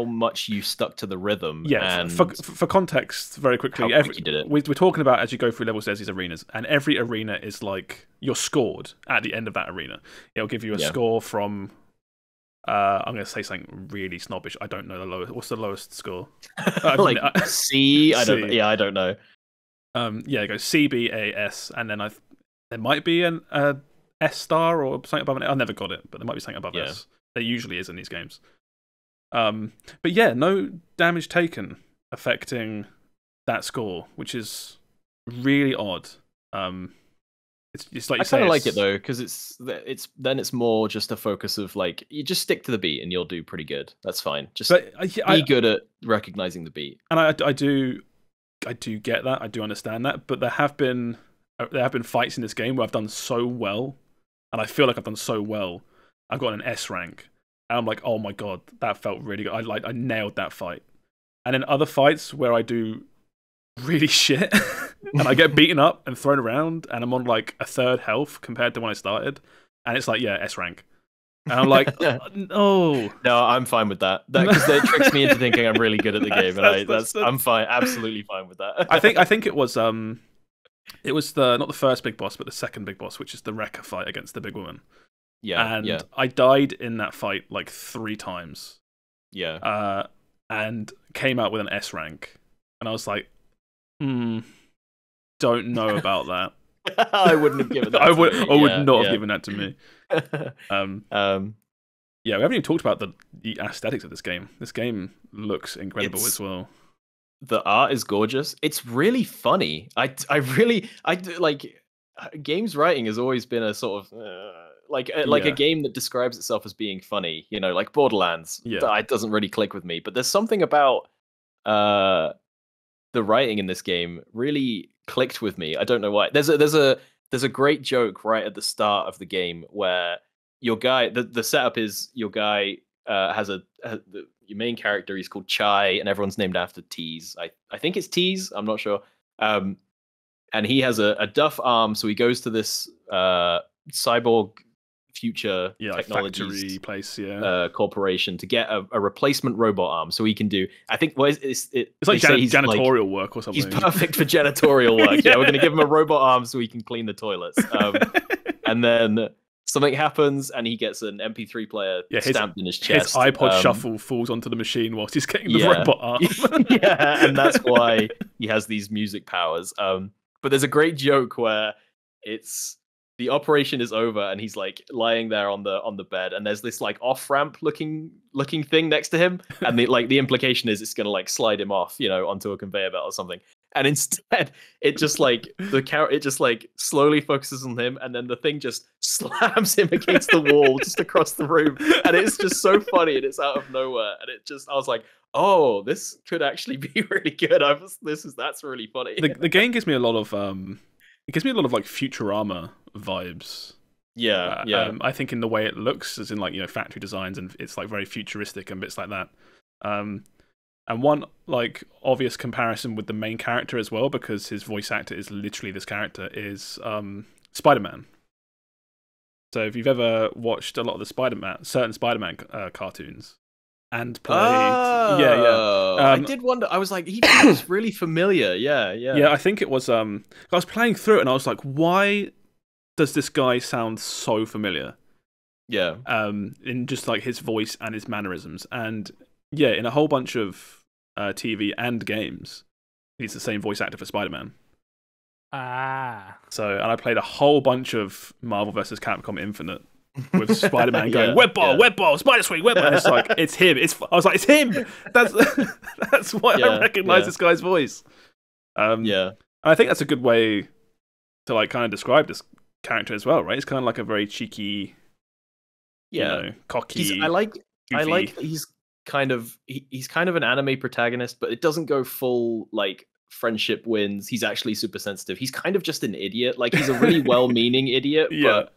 Speaker 2: much you stuck to the rhythm.
Speaker 1: Yeah,
Speaker 2: and
Speaker 1: for context, very quickly,
Speaker 2: how quick you did it.
Speaker 1: We're talking about as you go through levels, there's these arenas, and every arena is like you're scored at the end of that arena. It'll give you a score from. I'm going to say something really snobbish. I don't know the lowest. What's the lowest score?
Speaker 2: Like C? I don't. Yeah, I don't know.
Speaker 1: It goes C, B, A, S, and then there might be an S star or something above it. I never got it, but there might be something above S. There usually is in these games. But yeah, no damage taken affecting that score, which is really odd. It's like
Speaker 2: I kind of like it though, because it's more just a focus of like you just stick to the beat and you'll do pretty good. That's fine. Just be good at recognizing the beat.
Speaker 1: And I do get that. I do understand that. But there have been fights in this game where I've done so well, and I feel like I've done so well. I've got an S rank, and I'm like, oh my god, that felt really good. I nailed that fight. And in other fights where I do really shit and I get beaten up and thrown around and I'm on like a third health compared to when I started, and it's like S rank, and I'm like no,
Speaker 2: I'm fine with that because it tricks me into thinking I'm really good at the game, and I'm fine, absolutely fine with that.
Speaker 1: I think it was not the first big boss but the second big boss, which is the Wrecker fight against the big woman. I died in that fight like 3 times and came out with an S rank, and I was like, don't know about that.
Speaker 2: I wouldn't have given that.
Speaker 1: I would not have given that to me. We haven't even talked about the aesthetics of this game. This game looks incredible as well.
Speaker 2: The art is gorgeous. It's really funny. I like games writing has always been a sort of a game that describes itself as being funny. You know, like Borderlands. It doesn't really click with me. But there's something about the writing in this game really clicked with me. I don't know why. There's a great joke right at the start of the game where your guy, the setup is your guy your main character, he's called Chai, and everyone's named after Tease. I think it's Tease. I'm not sure. And he has a duff arm, so he goes to this cyborg future technology
Speaker 1: place,
Speaker 2: corporation to get a replacement robot arm, so he can do. I think it's
Speaker 1: like janitorial work or something.
Speaker 2: He's perfect for janitorial work. We're going to give him a robot arm so he can clean the toilets. And then something happens, and he gets an MP3 player stamped in his chest.
Speaker 1: His iPod Shuffle falls onto the machine whilst he's getting the robot arm.
Speaker 2: And that's why he has these music powers. But there's a great joke where the operation is over and he's like lying there on the bed, and there's this like off ramp looking thing next to him, and the implication is it's gonna like slide him off, onto a conveyor belt or something. And instead, it just like slowly focuses on him, and then the thing just slams him against the wall just across the room, and it's just so funny, and it's out of nowhere, and I was like, oh, this could actually be really good. That's really funny.
Speaker 1: The game gives me a lot of like Futurama vibes. I think in the way it looks, as in like factory designs, and it's like very futuristic and bits like that. And one like obvious comparison with the main character as well, because his voice actor is literally this character, is Spider-Man. So if you've ever watched a lot of the certain Spider-Man cartoons and played,
Speaker 2: I did wonder. I was like, he was really familiar. Yeah.
Speaker 1: I think it was. I was playing through it and I was like, why does this guy sound so familiar?
Speaker 2: Yeah.
Speaker 1: In just like his voice and his mannerisms, and in a whole bunch of TV and games, he's the same voice actor for Spider-Man. So, and I played a whole bunch of Marvel vs. Capcom Infinite with Spider-Man going web ball, Spider Swing, web ball. It's like it's him. I was like, it's him. That's why I recognize this guy's voice. And I think that's a good way to like kind of describe this character as well, right? It's kind of like a very cheeky, you know, cocky.
Speaker 2: I like he's kind of an anime protagonist, but it doesn't go full like friendship wins. He's actually super sensitive. He's kind of just an idiot. Like he's a really well-meaning idiot, but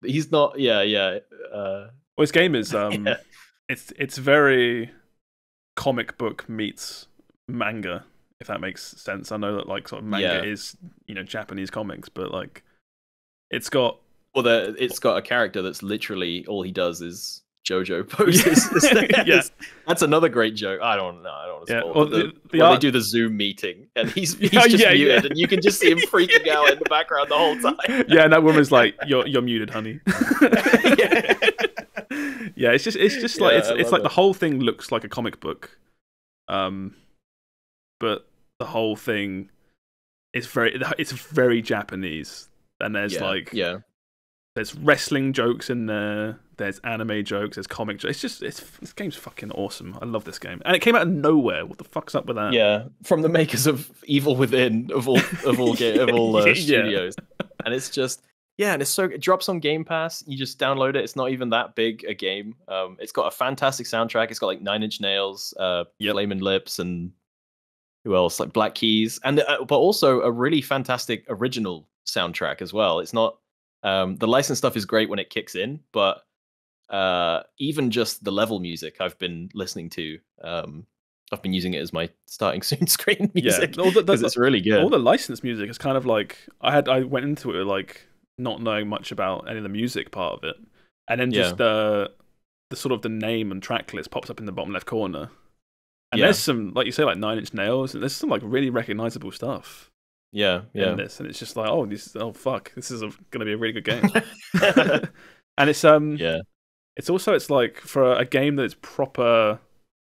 Speaker 2: he's not. Well,
Speaker 1: his game is it's very comic book meets manga, if that makes sense. I know that like sort of manga is, you know, Japanese comics, but like it's got
Speaker 2: a character that's literally all he does is JoJo poses. That's another great joke. I don't want to spoil it. They do the Zoom meeting and he's just muted and you can just see him freaking out in the background the whole time.
Speaker 1: Yeah, and that woman's like, "You're muted, honey." Yeah, it's just like it's like the whole thing looks like a comic book, but the whole thing is very Japanese, and there's there's wrestling jokes in there. There's anime jokes. There's comic jokes. This game's fucking awesome. I love this game, and it came out of nowhere. What the fuck's up with that?
Speaker 2: Yeah, from the makers of Evil Within of all studios, and it's just and it drops on Game Pass. You just download it. It's not even that big a game. It's got a fantastic soundtrack. It's got like Nine Inch Nails, Flaming Lips, and who else? Like Black Keys, and but also a really fantastic original soundtrack as well. It's not the licensed stuff is great when it kicks in, but even just the level music I've been listening to, I've been using it as my starting soon screen music because it's really good.
Speaker 1: All the licensed music is kind of like I went into it like not knowing much about any of the music part of it, and then just the sort of the name and track list pops up in the bottom left corner, and there's some, like you say, like Nine Inch Nails, and there's some like really recognizable stuff. In this, and it's just like, fuck, this is gonna be a really good game. And it's it's like for a game that's proper,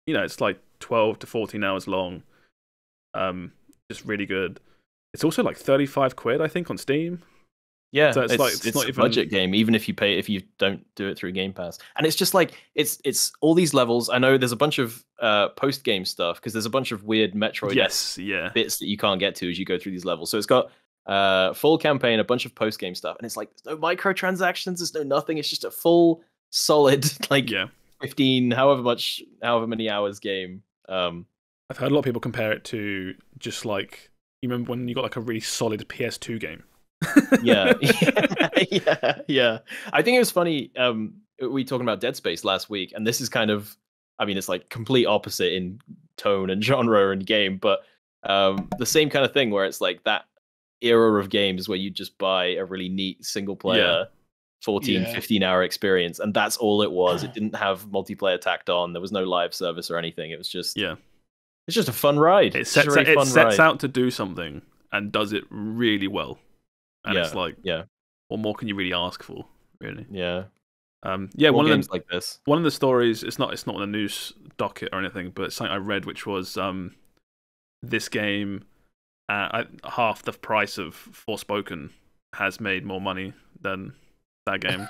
Speaker 1: you know, it's like 12 to 14 hours long, just really good. It's also like 35 quid, I think, on Steam.
Speaker 2: Yeah,
Speaker 1: so it's not
Speaker 2: a
Speaker 1: even
Speaker 2: budget game, even if you don't do it through Game Pass. And it's just like it's all these levels. I know there's a bunch of post game stuff because there's a bunch of weird Metroid bits that you can't get to as you go through these levels. So it's got full campaign, a bunch of post game stuff, and it's like there's no microtransactions, there's no nothing. It's just a full solid 15 however many hours game.
Speaker 1: I've heard a lot of people compare it to just like, you remember when you got like a really solid PS2 game.
Speaker 2: yeah. I think it was funny. We talking about Dead Space last week, and this is kind of, I mean, it's like complete opposite in tone and genre and game, but the same kind of thing where it's like that era of games where you just buy a really neat single player 15 hour experience, and that's all it was. It didn't have multiplayer tacked on. There was no live service or anything. It was just it's just a fun ride.
Speaker 1: It sets out to do something and does it really well. And it's like, what more can you really ask for, really? One of
Speaker 2: games like this.
Speaker 1: One of the stories, it's not on the news docket or anything, but it's something I read, which was this game at half the price of Forspoken has made more money than that game,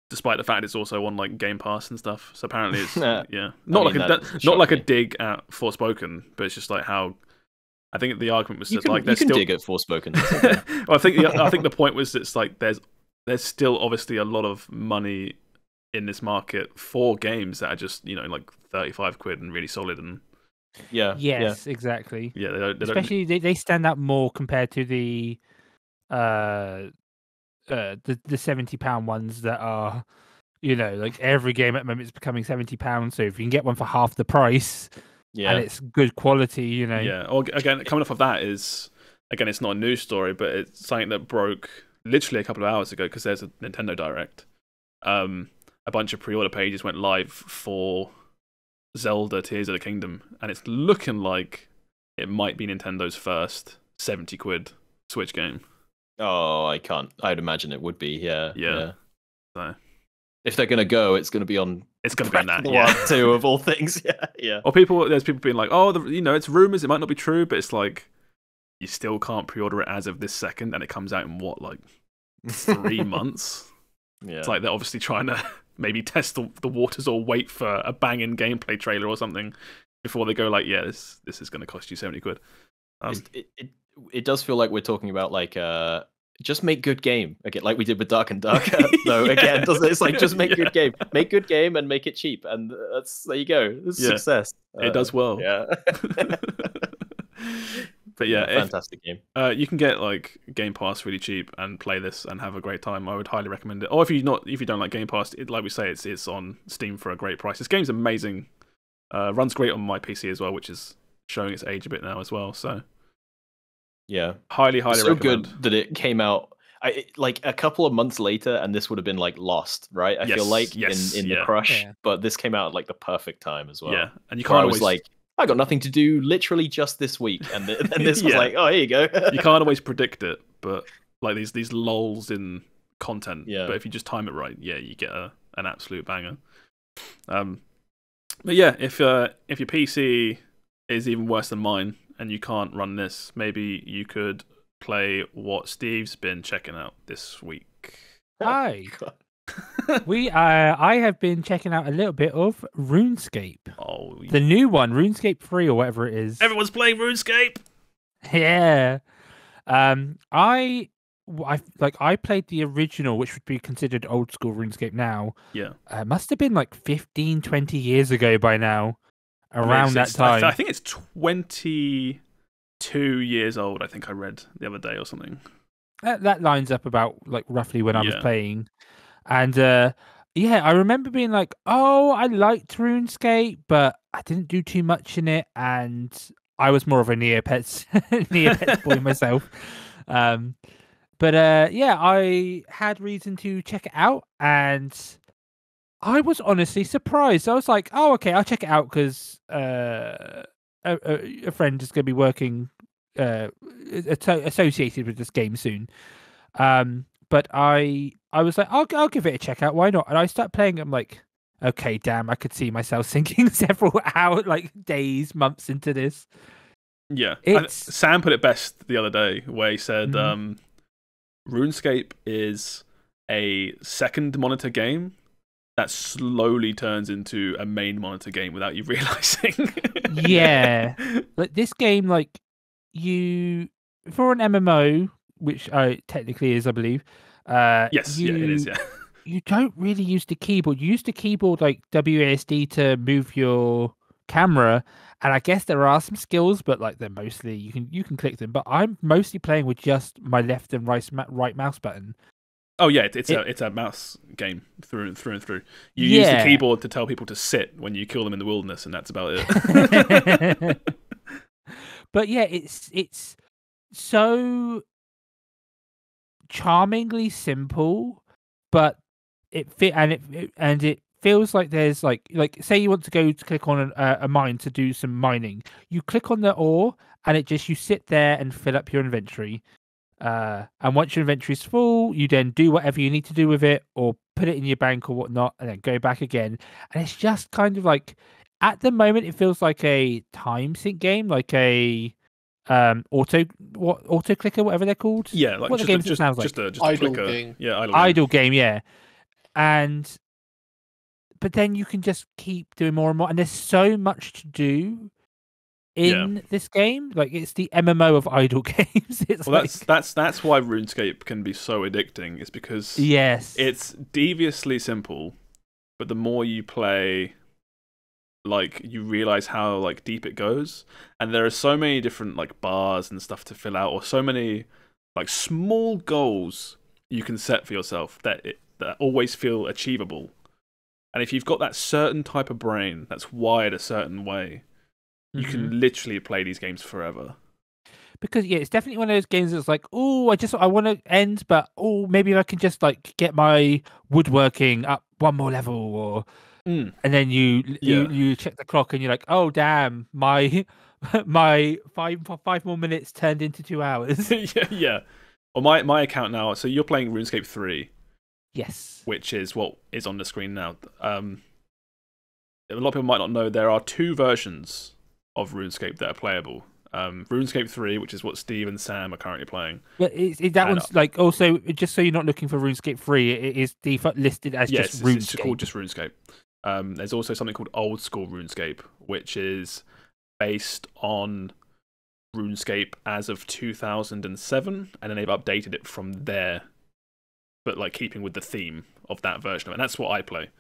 Speaker 1: despite the fact it's also on like Game Pass and stuff. So apparently it's not like a dig at Forspoken, but it's just like how. I think the argument was that like
Speaker 2: you can dig at Forspoken.
Speaker 1: Well, I think the point was that it's like there's still obviously a lot of money in this market for games that are just, you know, like 35 quid and really solid and
Speaker 3: exactly.
Speaker 1: Yeah,
Speaker 3: especially they stand out more compared to the £70 ones that are, you know, like every game at the moment is becoming £70. So if you can get one for half the price. And it's good quality, you know.
Speaker 1: Yeah. Or again, coming off of that is, again, it's not a news story, but it's something that broke literally a couple of hours ago because there's a Nintendo Direct. A bunch of pre-order pages went live for Zelda Tears of the Kingdom, and it's looking like it might be Nintendo's first 70 quid Switch game.
Speaker 2: Oh, I'd imagine it would be. Yeah.
Speaker 1: So.
Speaker 2: If they're gonna go, it's gonna be on.
Speaker 1: It's gonna be on that.
Speaker 2: Two of all things. Yeah.
Speaker 1: Or there's people being like, oh, you know, it's rumors. It might not be true, but it's like, you still can't pre-order it as of this second, and it comes out in what, like 3 months?
Speaker 2: Yeah.
Speaker 1: It's like they're obviously trying to maybe test the waters or wait for a banging gameplay trailer or something before they go like, yeah, this is going to cost you 70 quid.
Speaker 2: It does feel like we're talking about like just make good game again, like we did with Dark and Darker. Though again, doesn't it? It's like just make good game and make it cheap, and there you go. It's success.
Speaker 1: It does well.
Speaker 2: Yeah.
Speaker 1: But yeah,
Speaker 2: fantastic game.
Speaker 1: You can get like Game Pass really cheap and play this and have a great time. I would highly recommend it. Or if you don't like Game Pass, like we say, it's on Steam for a great price. This game's amazing. Runs great on my PC as well, which is showing its age a bit now as well. So
Speaker 2: yeah,
Speaker 1: highly
Speaker 2: it's
Speaker 1: recommend.
Speaker 2: So good that it came out like a couple of months later, and this would have been like lost, right? I feel like in the crush, but this came out at like the perfect time as well.
Speaker 1: Yeah, and you can't always
Speaker 2: like, I got nothing to do literally just this week, and this was like, oh, here you go.
Speaker 1: You can't always predict it, but like these lulls in content.
Speaker 2: Yeah.
Speaker 1: But if you just time it right, you get an absolute banger. But yeah, if your PC is even worse than mine and you can't run this, maybe you could play what Steve's been checking out this week.
Speaker 3: Hi. I have been checking out a little bit of RuneScape.
Speaker 1: Oh,
Speaker 3: the new one, RuneScape 3 or whatever it is.
Speaker 1: Everyone's playing RuneScape.
Speaker 3: Yeah. I played the original, which would be considered old school RuneScape now.
Speaker 1: Yeah.
Speaker 3: Must have been like 15, 20 years ago by now. Around that time.
Speaker 1: I think it's 22 years old, I think I read the other day or something.
Speaker 3: That lines up about like roughly when I was playing. And I remember being like, oh, I liked RuneScape, but I didn't do too much in it, and I was more of a Neopets boy myself. But I had reason to check it out, and I was honestly surprised. I was like, oh, okay, I'll check it out because a friend is going to be working associated with this game soon. But I was like, I'll give it a check out. Why not? And I start playing. I'm like, okay, damn, I could see myself sinking several hours, like days, months into this.
Speaker 1: Yeah, Sam put it best the other day, where he said, RuneScape is a second monitor game that slowly turns into a main monitor game without you realizing.
Speaker 3: Yeah, like this game, like for an MMO, which technically is, I believe.
Speaker 1: Yes, it is. Yeah,
Speaker 3: you don't really use the keyboard. You use the keyboard like WASD to move your camera, and I guess there are some skills, but like they're mostly you can click them. But I'm mostly playing with just my left and right mouse button.
Speaker 1: Oh yeah, it's a mouse game through and through. You use the keyboard to tell people to sit when you kill them in the wilderness, and that's about it.
Speaker 3: But yeah, it's so charmingly simple, but it feels like there's like say you want to go to click on a mine to do some mining. You click on the ore, and you sit there and fill up your inventory. And once your inventory's full, you then do whatever you need to do with it, or put it in your bank or whatnot, and then go back again. And it's just kind of like, at the moment, it feels like a time sync game, like a auto clicker, whatever they're called.
Speaker 1: Yeah, like
Speaker 3: what
Speaker 1: just
Speaker 3: a
Speaker 4: idle
Speaker 1: clicker.
Speaker 4: game.
Speaker 1: Yeah,
Speaker 3: idle game. Yeah, but then you can just keep doing more and more, and there's so much to do in this game. Like, it's the MMO of idle games. That's
Speaker 1: why RuneScape can be so addicting. Is because it's deviously simple, but the more you play, like, you realize how like deep it goes, and there are so many different like bars and stuff to fill out, or so many like small goals you can set for yourself that always feel achievable. And if you've got that certain type of brain that's wired a certain way, you can literally play these games forever.
Speaker 3: Because it's definitely one of those games that's like, oh, I want to end, but maybe I can just like get my woodworking up one more level, or and then you check the clock and you're like, oh damn, my 5 more minutes turned into 2 hours.
Speaker 1: yeah. Well, my account now. So you're playing RuneScape 3.
Speaker 3: Yes.
Speaker 1: Which is what is on the screen now. A lot of people might not know there are 2 versions of RuneScape that are playable. RuneScape 3, which is what Steve and Sam are currently playing.
Speaker 3: But that one's like also just so you're not looking for RuneScape 3, it is default listed as just RuneScape.
Speaker 1: It's called just RuneScape. There's also something called Old School RuneScape, which is based on RuneScape as of 2007, and then they've updated it from there, but like keeping with the theme of that version of it. And that's what I play.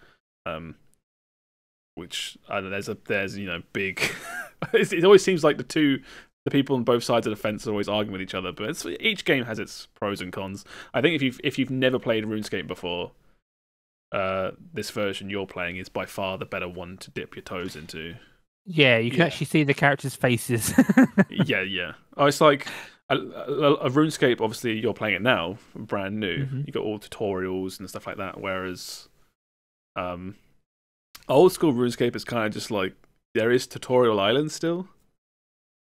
Speaker 1: Which I don't know, there's big. It always seems like the people on both sides of the fence are always arguing with each other, but each game has its pros and cons. I think if you've never played RuneScape before, this version you're playing is by far the better one to dip your toes into.
Speaker 3: Yeah, you can actually see the characters' faces.
Speaker 1: yeah. Oh, it's like a RuneScape. Obviously, you're playing it now, brand new.
Speaker 3: Mm-hmm.
Speaker 1: You got all tutorials and stuff like that. Whereas, old school RuneScape is kind of just like there is tutorial island still,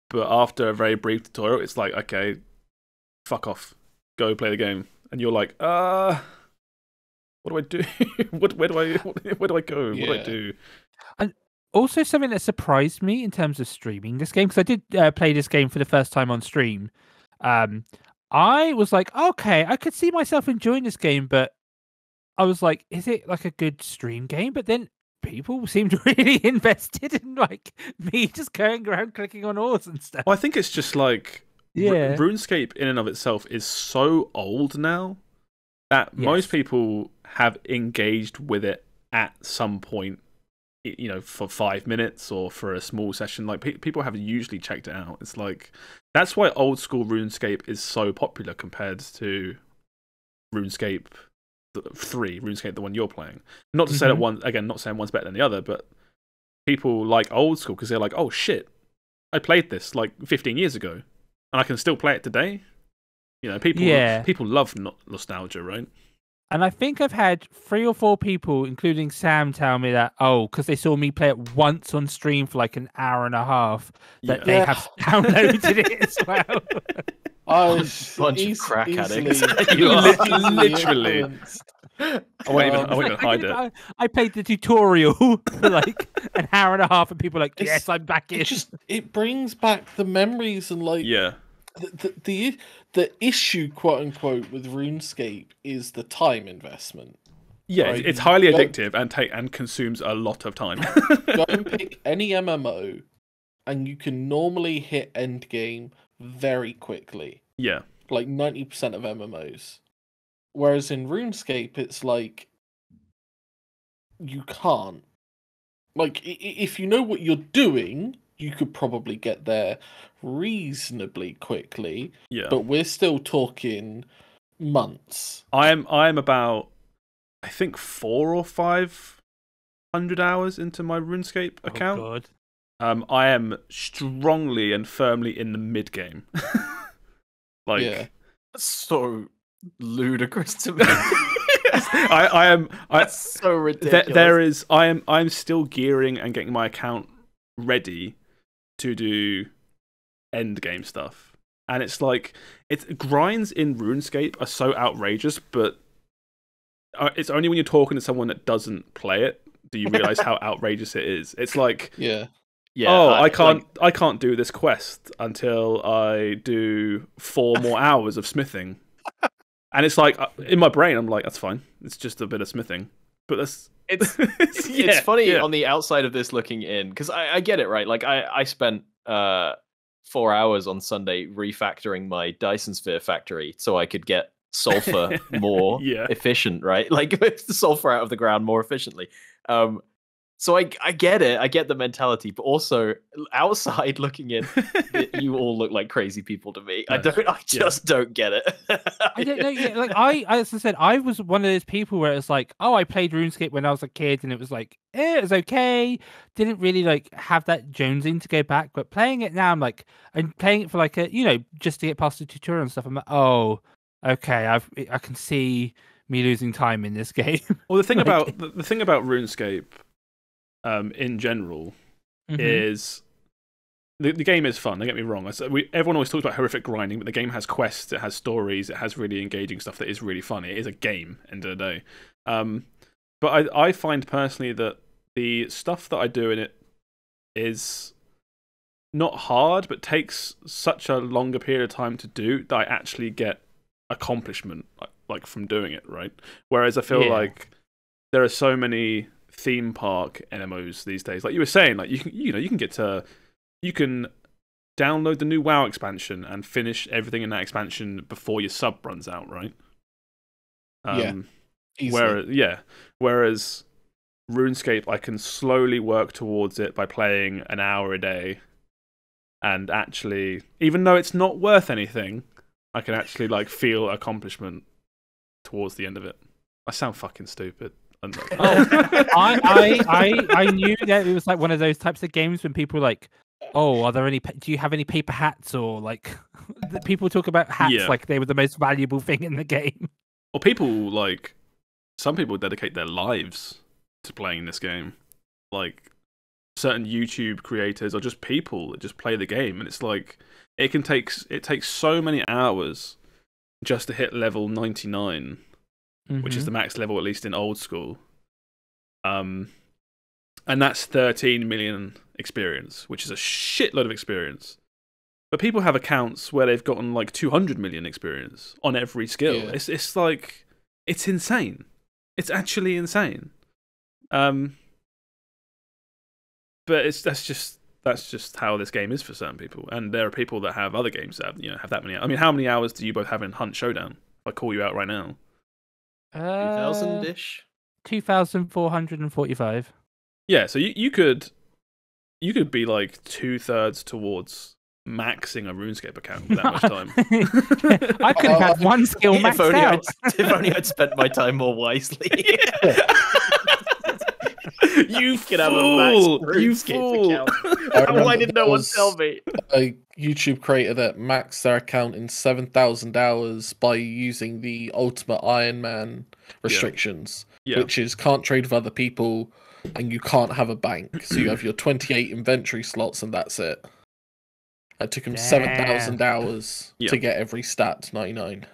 Speaker 1: but after a very brief tutorial, it's like, okay, fuck off, go play the game, and you're like, what do I do? where do I go?
Speaker 4: Yeah.
Speaker 1: What do I do?
Speaker 3: And also something that surprised me in terms of streaming this game, because I did play this game for the first time on stream. I was like, okay, I could see myself enjoying this game, but I was like, is it like a good stream game? But then people seemed really invested in like me just going around clicking on ores and stuff.
Speaker 1: Well, I think it's just like RuneScape in and of itself is so old now that most people have engaged with it at some point, for 5 minutes or for a small session. Like people have usually checked it out. It's like that's why old school RuneScape is so popular compared to RuneScape 3, RuneScape, the one you're playing. Not to say that not saying one's better than the other, but people like old school because they're like, oh shit, I played this like 15 years ago and I can still play it today. People love nostalgia, right?
Speaker 3: And I think I've had 3 or 4 people, including Sam, tell me that, because they saw me play it once on stream for like an hour and a half, that they have downloaded it as well.
Speaker 2: Bunch of crack addicts.
Speaker 1: Literally. I won't even hide it.
Speaker 3: I played the tutorial for like an hour and a half, and people are like, yes, I'm back in.
Speaker 4: It brings back the memories and like the issue, quote unquote, with RuneScape is the time investment.
Speaker 1: Yeah, right? It's highly addictive and consumes a lot of time.
Speaker 4: Go and pick any MMO, and you can normally hit end game very quickly.
Speaker 1: Yeah,
Speaker 4: like 90% of MMOs. Whereas in RuneScape, it's like you can't. Like if you know what you're doing, you could probably get there reasonably quickly.
Speaker 1: Yeah.
Speaker 4: But we're still talking months.
Speaker 1: I'm about, I think, 400 or 500 hours into my RuneScape account.
Speaker 3: Oh God.
Speaker 1: I am strongly and firmly in the mid game.
Speaker 4: Yeah.
Speaker 2: That's so ludicrous to me.
Speaker 1: That's
Speaker 2: so ridiculous.
Speaker 1: There is. I'm still gearing and getting my account ready to do end game stuff, and it's like grinds in RuneScape are so outrageous, but it's only when you're talking to someone that doesn't play it do you realize how outrageous it is. It's like I can't do this quest until I do 4 more hours of smithing. And it's like, in my brain, I'm like, that's fine. It's just a bit of smithing. But that's...
Speaker 2: It's funny on the outside of this looking in, because I get it, right? Like, I spent 4 hours on Sunday refactoring my Dyson Sphere factory so I could get sulfur more efficient, right? Like, the sulfur out of the ground more efficiently. So I get it. I get the mentality, but also outside looking in, you all look like crazy people to me. I just don't get it.
Speaker 3: I don't know. Yeah, like as I said, I was one of those people where it's like, I played RuneScape when I was a kid, and it was like, it was okay. Didn't really like have that jonesing to go back, but playing it now, I'm playing it for like just to get past the tutorial and stuff. I'm like, oh, okay, I can see me losing time in this game.
Speaker 1: Well, the thing about RuneScape. In general, is the game is fun. Don't get me wrong. Everyone always talks about horrific grinding, but the game has quests, it has stories, it has really engaging stuff that is really fun. It is a game, end of the day. But I find personally that the stuff that I do in it is not hard, but takes such a longer period of time to do that I actually get accomplishment like from doing it, right? Whereas I feel like there are so many theme park MMOs these days. Like you were saying, like you can download the new WoW expansion and finish everything in that expansion before your sub runs out, right? Whereas RuneScape, I can slowly work towards it by playing an hour a day, and actually, even though it's not worth anything, I can actually like feel accomplishment towards the end of it. I sound fucking stupid.
Speaker 3: I knew that it was like one of those types of games when people are like, oh, are there any? Do you have any paper hats? Or like, people talk about hats like they were the most valuable thing in the game.
Speaker 1: Or people like, some people dedicate their lives to playing this game. Like certain YouTube creators or just people that just play the game, and it's like it takes so many hours just to hit level 99, which is the max level at least in old school. And that's 13 million experience, which is a shitload of experience. But people have accounts where they've gotten like 200 million experience on every skill. Yeah. It's like, it's insane. It's actually insane. But that's just how this game is for certain people. And there are people that have other games that have that many. I mean, how many hours do you both have in Hunt Showdown? If I call you out right now,
Speaker 2: 2,000-ish.
Speaker 3: 2,445.
Speaker 1: Yeah, so you could be like 2/3 towards maxing a RuneScape account with that much time.
Speaker 3: I could have had one skill maxed out.
Speaker 2: If only I'd spent my time more wisely.
Speaker 1: You could have a max RuneScape account.
Speaker 2: Why did no one tell me?
Speaker 4: A YouTube creator that maxed their account in 7,000 hours by using the Ultimate Iron Man restrictions, which is can't trade with other people and you can't have a bank. So you have your 28 inventory slots and that's it. It took him 7,000 hours to get every stat to 99.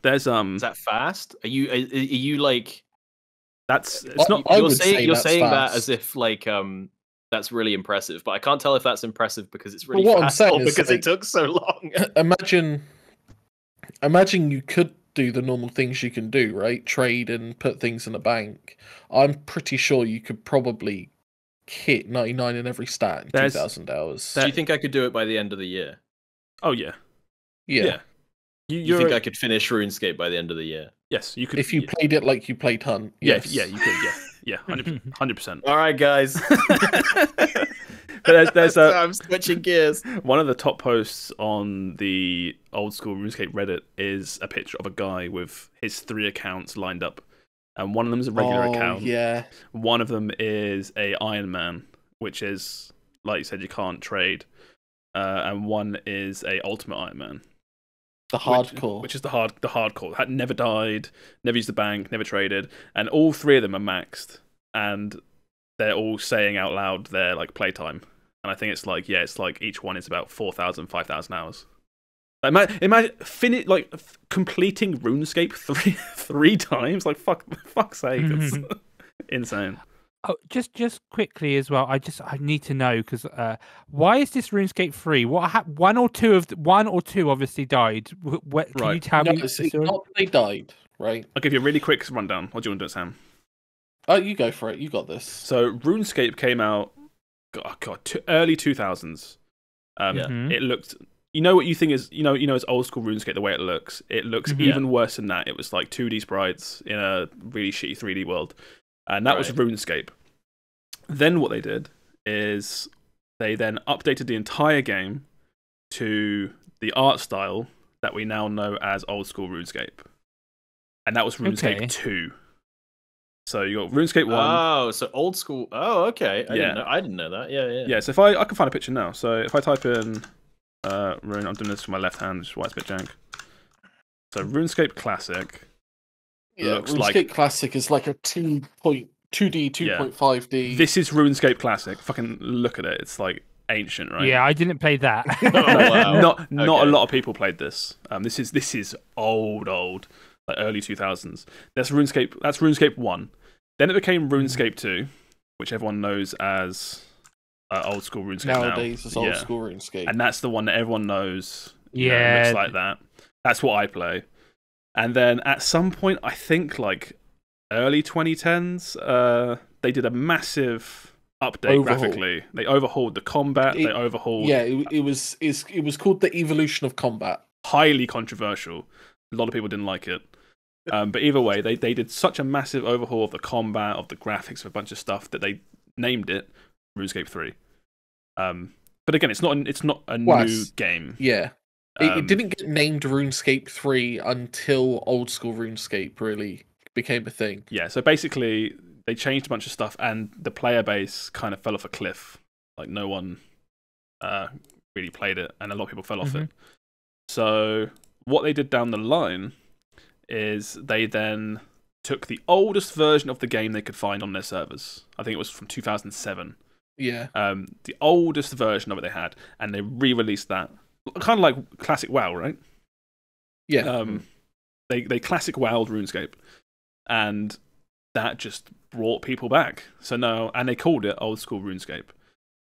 Speaker 1: There's
Speaker 2: Is that fast? Are you like?
Speaker 1: That's it's not.
Speaker 2: You're saying that as if like that's really impressive, but I can't tell if that's impressive because it's really fast or because it took so long.
Speaker 4: Imagine you could do the normal things you can do, right? Trade and put things in a bank. I'm pretty sure you could probably hit 99 in every stat in 2,000 hours.
Speaker 2: Do you think I could do it by the end of the year?
Speaker 1: Oh yeah.
Speaker 2: You think I could finish RuneScape by the end of the year?
Speaker 1: Yes, you could.
Speaker 4: If you played it like you played Hunt.
Speaker 1: Yes. Yeah, you could. Yeah, 100%.
Speaker 2: All right, guys.
Speaker 1: But there's
Speaker 2: I'm switching gears.
Speaker 1: One of the top posts on the old school RuneScape Reddit is a picture of a guy with his 3 accounts lined up, and one of them is a regular account.
Speaker 4: Yeah.
Speaker 1: One of them is a Iron Man, which is, like you said, you can't trade, and one is a Ultimate Iron Man.
Speaker 4: The hardcore.
Speaker 1: Which is the hardcore. Had never died, never used the bank, never traded, and all 3 of them are maxed, and they're all saying out loud their like playtime. And I think it's like each one is about 4,000, 5,000 hours. Imagine completing RuneScape three times. Like fuck's sake, it's insane.
Speaker 3: Oh, just quickly as well. I need to know because why is this RuneScape free? One or two obviously died. Can you tell me?
Speaker 4: It's not they died, right?
Speaker 1: I'll give you a really quick rundown. What do you want to do, Sam?
Speaker 4: Oh, you go for it. You got this.
Speaker 1: So RuneScape came out, early 2000s. It looked. You know what you think is it's old school RuneScape the way it looks. It looks even worse than that. It was like 2D sprites in a really shitty 3D world. And that was RuneScape. Then what they did is they then updated the entire game to the art style that we now know as old school RuneScape. And that was RuneScape 2. So you got RuneScape 1.
Speaker 2: Oh, so old school. Oh, okay. I didn't know that. Yeah.
Speaker 1: Yeah, so if I can find a picture now. So if I type in Rune, I'm doing this with my left hand, which is why it's a bit jank. So RuneScape Classic.
Speaker 4: Yeah, RuneScape Classic is like a 2D, 2.5D.
Speaker 1: This is RuneScape Classic. Fucking look at it. It's like ancient, right?
Speaker 3: Yeah, I didn't play that.
Speaker 1: Not a lot of people played this. This is old, like early 2000s. That's RuneScape 1. Then it became RuneScape 2, which everyone knows as old school RuneScape
Speaker 4: Nowadays, it's old
Speaker 1: Yeah.
Speaker 4: school RuneScape.
Speaker 1: And that's the one that everyone knows.
Speaker 3: Yeah.
Speaker 1: It looks like that. That's what I play. And then at some point, I think like early 2010s, they did a massive update graphically. They overhauled the combat. They overhauled.
Speaker 4: Yeah, it was called the evolution of combat.
Speaker 1: Highly controversial. A lot of people didn't like it. But either way, they did such a massive overhaul of the combat, of the graphics, of a bunch of stuff that they named it RuneScape 3. But again, it's not a new game.
Speaker 4: Yeah. It didn't get named RuneScape 3 until old school RuneScape really became a thing.
Speaker 1: Yeah, so basically they changed a bunch of stuff and the player base kind of fell off a cliff. Like no one really played it and a lot of people fell off it. So what they did down the line is they then took the oldest version of the game they could find on their servers. I think it was from 2007.
Speaker 4: Yeah.
Speaker 1: The oldest version of it they had, and they re-released that. Kind of like classic WoW, right?
Speaker 4: Yeah.
Speaker 1: They classic WoW'd RuneScape, and that just brought people back. So now, and they called it old school RuneScape.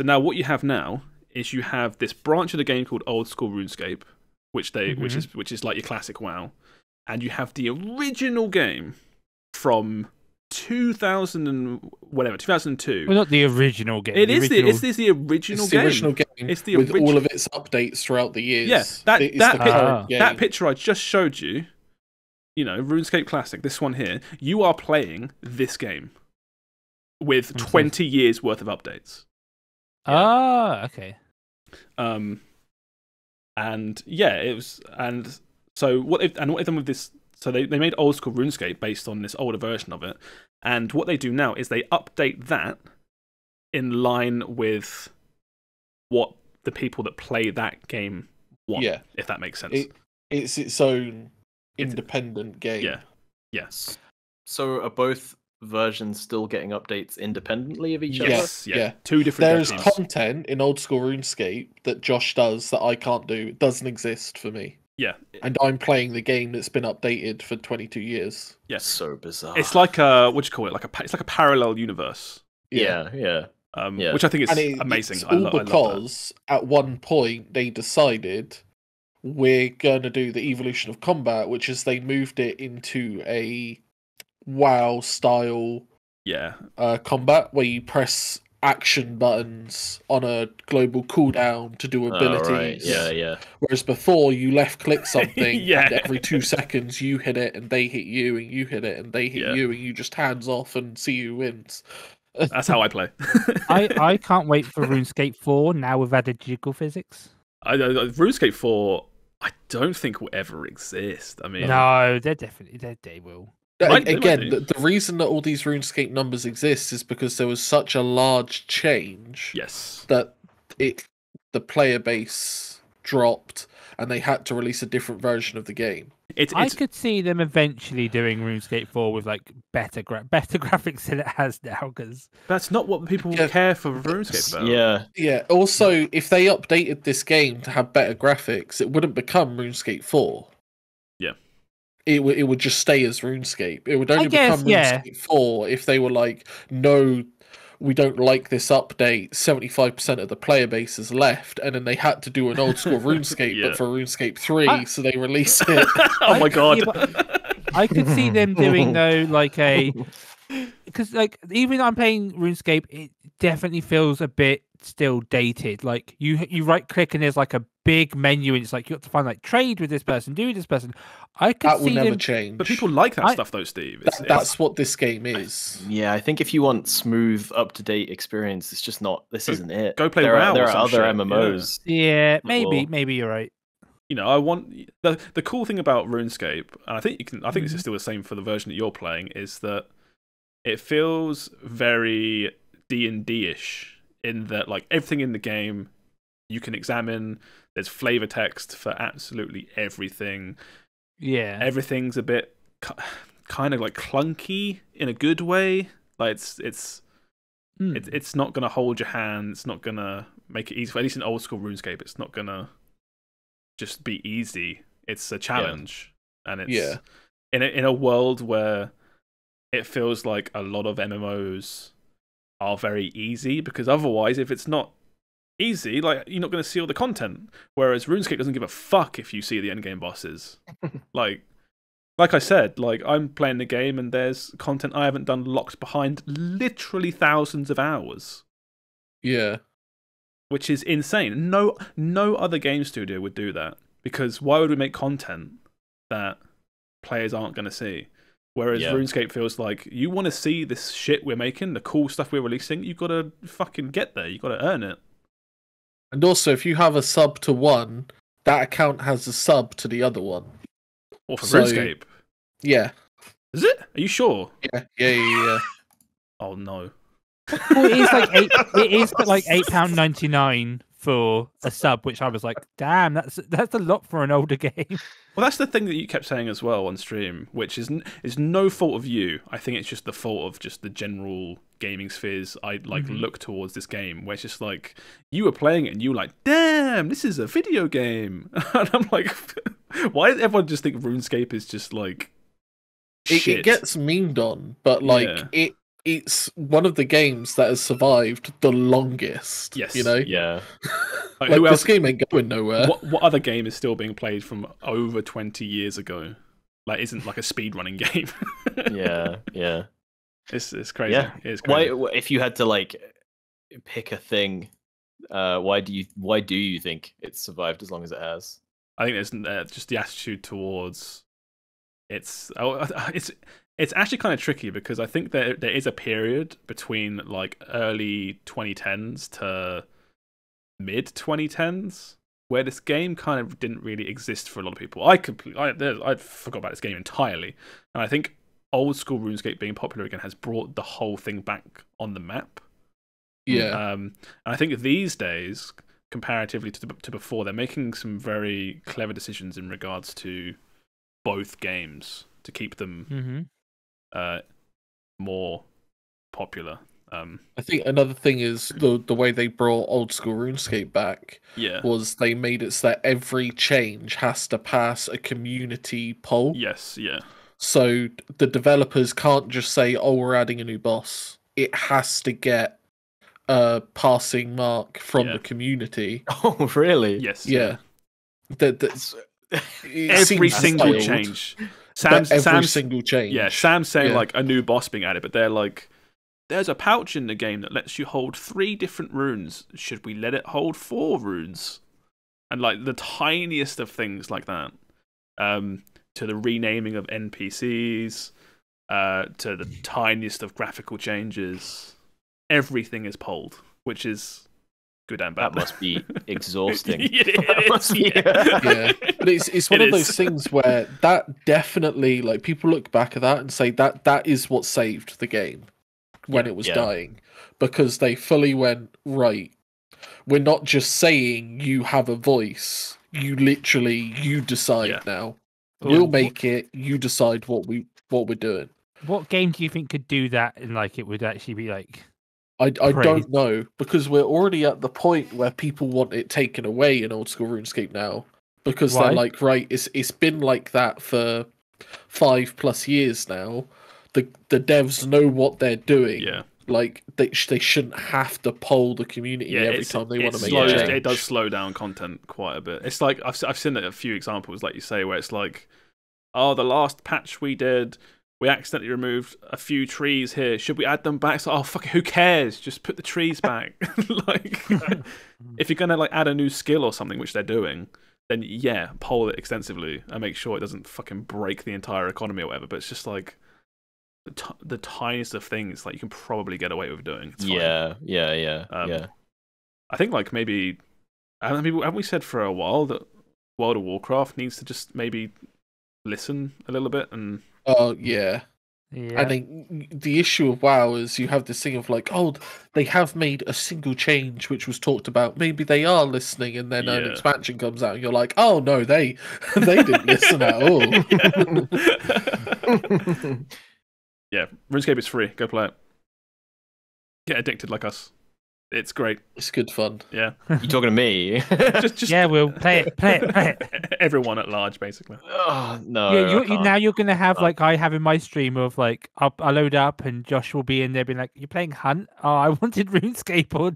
Speaker 1: So now what you have now is you have this branch of the game called old school RuneScape, which is like your classic WoW, and you have the original game from 2002.
Speaker 3: Well, not the original game.
Speaker 1: It is the original game.
Speaker 4: It's the original with all of its updates throughout the years.
Speaker 1: Yeah, that picture I just showed you, RuneScape Classic, this one here, you are playing this game with 20 years worth of updates.
Speaker 3: Okay.
Speaker 1: And yeah, it was, and so what they've done with this. So they made old school RuneScape based on this older version of it, and what they do now is they update that in line with what the people that play that game want. Yeah, if that makes sense.
Speaker 4: It's its own independent game.
Speaker 1: Yeah. Yes.
Speaker 2: So are both versions still getting updates independently of each other?
Speaker 1: Yes. Yeah. Two different.
Speaker 4: There's content in old school RuneScape that Josh does that I can't do. It doesn't exist for me.
Speaker 1: Yeah,
Speaker 4: and I'm playing the game that's been updated for 22 years.
Speaker 1: Yes,
Speaker 2: so bizarre.
Speaker 1: It's like a what do you call it? It's like a parallel universe.
Speaker 2: Yeah.
Speaker 1: Which I think is amazing.
Speaker 4: It's all because at one point they decided we're going to do the evolution of combat, which is they moved it into a WoW style combat where you press action buttons on a global cooldown to do abilities.
Speaker 2: Right. Yeah.
Speaker 4: Whereas before you left click something and every 2 seconds you hit it and they hit you and you hit it and they hit you and you just hands off and see who wins.
Speaker 1: That's how I play.
Speaker 3: I can't wait for RuneScape 4 now with added jiggle physics.
Speaker 1: RuneScape 4 I don't think will ever exist. I mean,
Speaker 3: no, they will.
Speaker 4: Again, the reason that all these RuneScape numbers exist is because there was such a large change.
Speaker 1: Yes.
Speaker 4: That the player base dropped, and they had to release a different version of the game.
Speaker 3: I could see them eventually doing RuneScape 4 with like better graphics than it has now, because
Speaker 1: that's not what people care for RuneScape about.
Speaker 4: Yeah. Also, if they updated this game to have better graphics, it wouldn't become RuneScape 4.
Speaker 1: Yeah.
Speaker 4: It would just stay as RuneScape. It would only become RuneScape 4 if they were like, no, we don't like this update. 75% of the player base is left, and then they had to do an old school RuneScape, but for RuneScape 3, so they released it.
Speaker 1: Oh my god!
Speaker 3: I could see them doing though, like because like even I'm playing RuneScape, it definitely feels a bit still dated. Like you right click and there's like a big menu and it's like you have to find like trade with this person, do with this person. I could
Speaker 4: that
Speaker 3: see
Speaker 4: will never
Speaker 3: them...
Speaker 4: change.
Speaker 1: But people like that stuff though, Steve.
Speaker 4: That's what this game is.
Speaker 2: Yeah, I think if you want smooth, up to date experience, it's just not. This isn't it.
Speaker 1: Go play WoW.
Speaker 2: There are other MMOs.
Speaker 3: Yeah, maybe you're right.
Speaker 1: I want the cool thing about RuneScape, and I think this is still the same for the version that you're playing, is that it feels very D&D-ish in that like everything in the game you can examine. There's flavor text for absolutely everything.
Speaker 3: Yeah,
Speaker 1: everything's a bit kind of like clunky in a good way. Like it's not gonna hold your hand. It's not gonna make it easy. At least in old school RuneScape, it's not gonna just be easy. It's a challenge, and it's in a world where it feels like a lot of MMOs are very easy, because otherwise, if it's not easy. Like, you're not going to see all the content. Whereas RuneScape doesn't give a fuck if you see the endgame bosses. Like I said, like, I'm playing the game and there's content I haven't done locked behind literally thousands of hours.
Speaker 4: Yeah.
Speaker 1: Which is insane. No other game studio would do that. Because why would we make content that players aren't going to see? Whereas RuneScape feels like, you want to see this shit we're making, the cool stuff we're releasing, you've got to fucking get there. You've got to earn it.
Speaker 4: And also, if you have a sub to one, that account has a sub to the other one.
Speaker 1: Or for RuneScape.
Speaker 4: Yeah.
Speaker 1: Is it? Are you sure?
Speaker 4: Yeah.
Speaker 1: Oh, no.
Speaker 3: Well, it is like £8.99 for a sub, which I was like, damn, that's a lot for an older game.
Speaker 1: Well, that's the thing that you kept saying as well on stream, which is no fault of you. I think it's just the fault of just the general gaming spheres I look towards this game, where it's just like, you were playing it and you were like, damn, this is a video game. And I'm like, why does everyone just think RuneScape is just like shit?
Speaker 4: It gets memed on, but like it's one of the games that has survived the longest.
Speaker 1: Yes.
Speaker 4: You know?
Speaker 2: Yeah.
Speaker 1: Like,
Speaker 4: like,
Speaker 1: who else?
Speaker 4: this game ain't going nowhere.
Speaker 1: What other game is still being played from over 20 years ago? Like, isn't like a speedrunning game?
Speaker 2: Yeah.
Speaker 1: It's crazy.
Speaker 2: Yeah.
Speaker 1: It's crazy.
Speaker 2: Why, if you had to like pick a thing, why do you think it's survived as long as it has?
Speaker 1: I think there's just the attitude towards it's actually kind of tricky, because I think there is a period between like early 2010s to mid 2010s where this game kind of didn't really exist for a lot of people. I forgot about this game entirely, and I think old school RuneScape being popular again has brought the whole thing back on the map.
Speaker 4: Yeah.
Speaker 1: And I think these days, comparatively to before, they're making some very clever decisions in regards to both games to keep them more popular.
Speaker 4: I think another thing is the way they brought old school RuneScape back was they made it so that every change has to pass a community poll.
Speaker 1: Yes, yeah.
Speaker 4: So the developers can't just say, oh, we're adding a new boss. It has to get a passing mark from the community.
Speaker 2: Oh, really?
Speaker 1: Yes.
Speaker 4: Yeah. That's
Speaker 1: every single change. Sam's
Speaker 4: single change.
Speaker 1: Yeah, Sam's saying like a new boss being added, but they're like, there's a pouch in the game that lets you hold 3 different runes. Should we let it hold 4 runes? And like the tiniest of things like that. To the renaming of NPCs, to the tiniest of graphical changes. Everything is polled, which is good and bad.
Speaker 2: That must be exhausting.
Speaker 1: It must be.
Speaker 4: Yeah. But it's one of those things where that definitely, like, people look back at that and say that is what saved the game when it was dying, because they fully went, right, we're not just saying you have a voice, you decide now. We'll make it, you decide what we're doing.
Speaker 3: What game do you think could do that and like it would actually be like
Speaker 4: I don't know, because we're already at the point where people want it taken away in old school RuneScape now, because they're like, right, it's been like that for 5+ years now. The devs know what they're doing.
Speaker 1: Yeah.
Speaker 4: Like they shouldn't have to poll the community every time they want to make a change.
Speaker 1: It does slow down content quite a bit. It's like I've seen a few examples, like you say, where it's like, oh, the last patch we did, we accidentally removed a few trees here. Should we add them back? So, oh fuck it, who cares? Just put the trees back. Like, if you're gonna like add a new skill or something, which they're doing, then poll it extensively and make sure it doesn't fucking break the entire economy or whatever. But it's just like the tiniest of things, like you can probably get away with doing. It's fine.
Speaker 2: Yeah.
Speaker 1: I think like maybe haven't we said for a while that World of Warcraft needs to just maybe listen a little bit and.
Speaker 4: Oh yeah. I think the issue of WoW is you have this thing of like, oh, they have made a single change which was talked about. Maybe they are listening, and then an expansion comes out, and you're like, oh no, they didn't listen at all. Yeah,
Speaker 1: RuneScape is free. Go play it. Get addicted like us. It's great.
Speaker 4: It's good fun.
Speaker 1: Yeah.
Speaker 2: You talking to me?
Speaker 1: just
Speaker 3: Yeah, we'll play it.
Speaker 1: Everyone at large, basically.
Speaker 2: Oh, no.
Speaker 3: Yeah, now you're gonna have like I have in my stream of like I'll load up and Josh will be in there being like, "You're playing Hunt? Oh, I wanted RuneScape or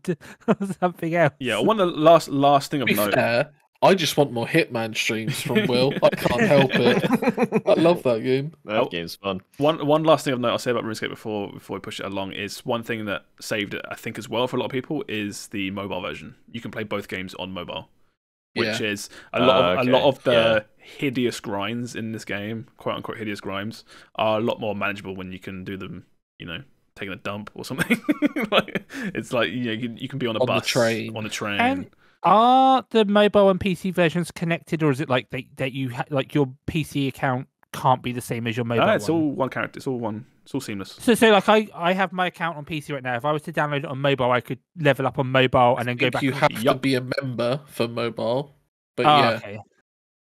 Speaker 3: something else."
Speaker 1: Yeah, one of the last thing of note.
Speaker 4: Fair, I just want more Hitman streams from Will. I can't help it. I love that game.
Speaker 2: That game's fun.
Speaker 1: One last thing of note I'll say about RuneScape before we push it along is one thing that saved it, I think, as well for a lot of people is the mobile version. You can play both games on mobile, which is a lot of the hideous grinds in this game, quote unquote hideous grinds, are a lot more manageable when you can do them. Taking a dump or something. It's like you can be on a bus, on the train.
Speaker 3: And are the mobile and PC versions connected, or is it like that you like your PC account can't be the same as your mobile?
Speaker 1: No, it's all one character. It's all one. It's all seamless.
Speaker 3: So like I have my account on PC right now. If I was to download it on mobile, I could level up on mobile and then go back.
Speaker 4: You have to be a member for mobile. But
Speaker 3: okay.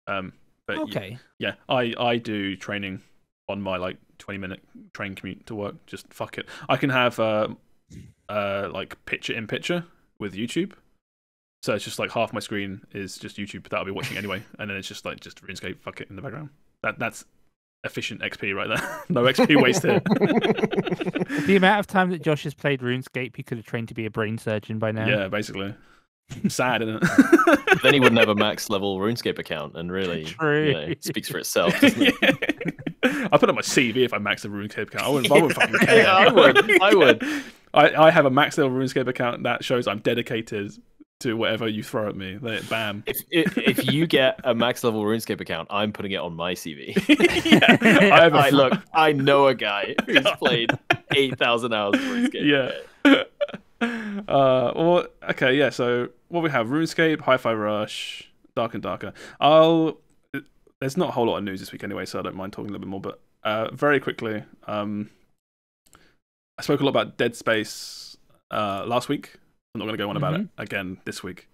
Speaker 1: But
Speaker 3: okay.
Speaker 1: Yeah, I do training on my like 20-minute train commute to work. Just fuck it. I can have like picture in picture with YouTube. So it's just like half my screen is just YouTube that I'll be watching anyway, and then it's just RuneScape, fuck it in the background. That's efficient XP right there. No XP wasted.
Speaker 3: The amount of time that Josh has played RuneScape, he could have trained to be a brain surgeon by now.
Speaker 1: Yeah, basically. Sad, isn't it?
Speaker 2: Then he wouldn't have a max level RuneScape account, and really, it speaks for itself. Doesn't it?
Speaker 1: I put on my CV if I max a RuneScape account. I wouldn't fucking care.
Speaker 2: Yeah, I would.
Speaker 1: I have a max level RuneScape account that shows I'm dedicated to whatever you throw at me. Bam.
Speaker 2: If you get a max level RuneScape account, I'm putting it on my CV.
Speaker 1: Yeah,
Speaker 2: look, I know a guy who's played 8,000 hours of RuneScape.
Speaker 1: Yeah. Okay, yeah. So what we have: RuneScape, Hi-Fi Rush, Dark and Darker. There's not a whole lot of news this week anyway, so I don't mind talking a little bit more. But very quickly, I spoke a lot about Dead Space last week. I'm not going to go on about it again this week.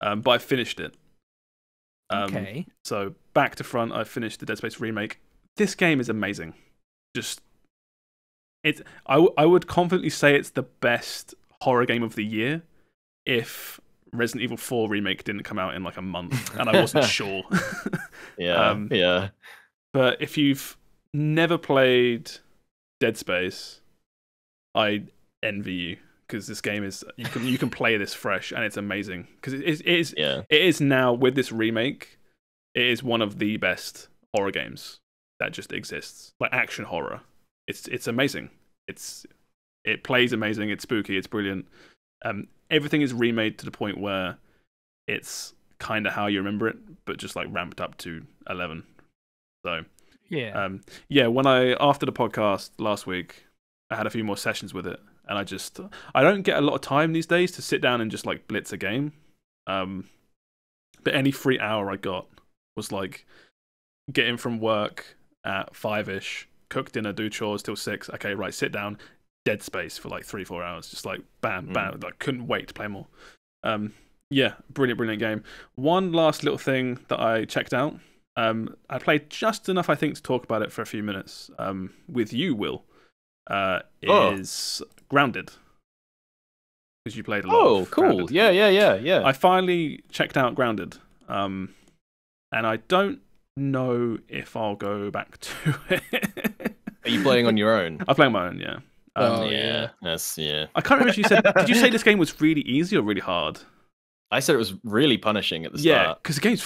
Speaker 1: But I finished it.
Speaker 3: Okay.
Speaker 1: So back to front, I finished the Dead Space remake. This game is amazing. I would confidently say it's the best horror game of the year if Resident Evil 4 remake didn't come out in like a month, and I wasn't sure.
Speaker 2: Yeah.
Speaker 1: But if you've never played Dead Space, I envy you. Because this game is you can play this fresh and it's amazing. Because it is now with this remake, it is one of the best horror games that just exists. Like action horror, it's amazing. It plays amazing. It's spooky. It's brilliant. Everything is remade to the point where it's kind of how you remember it, but just like ramped up to 11. So when after the podcast last week, I had a few more sessions with it. And I don't get a lot of time these days to sit down and just like blitz a game. But any free hour I got was like getting from work at 5ish, cook dinner, do chores till 6. Okay, right, sit down, Dead Space for like 3-4 hours. Just like bam, bam. Like couldn't wait to play more. Brilliant game. One last little thing that I checked out. I played just enough, I think, to talk about it for a few minutes. With you, Will. Is Grounded, because you played a lot.
Speaker 2: Oh, cool!
Speaker 1: Grounded.
Speaker 2: Yeah.
Speaker 1: I finally checked out Grounded, and I don't know if I'll go back to it.
Speaker 2: Are you playing on your own?
Speaker 1: I'm playing my own, yeah.
Speaker 2: Yeah.
Speaker 1: I can't remember if you said. Did you say this game was really easy or really hard?
Speaker 2: I said it was really punishing at the start.
Speaker 1: Yeah, because the game's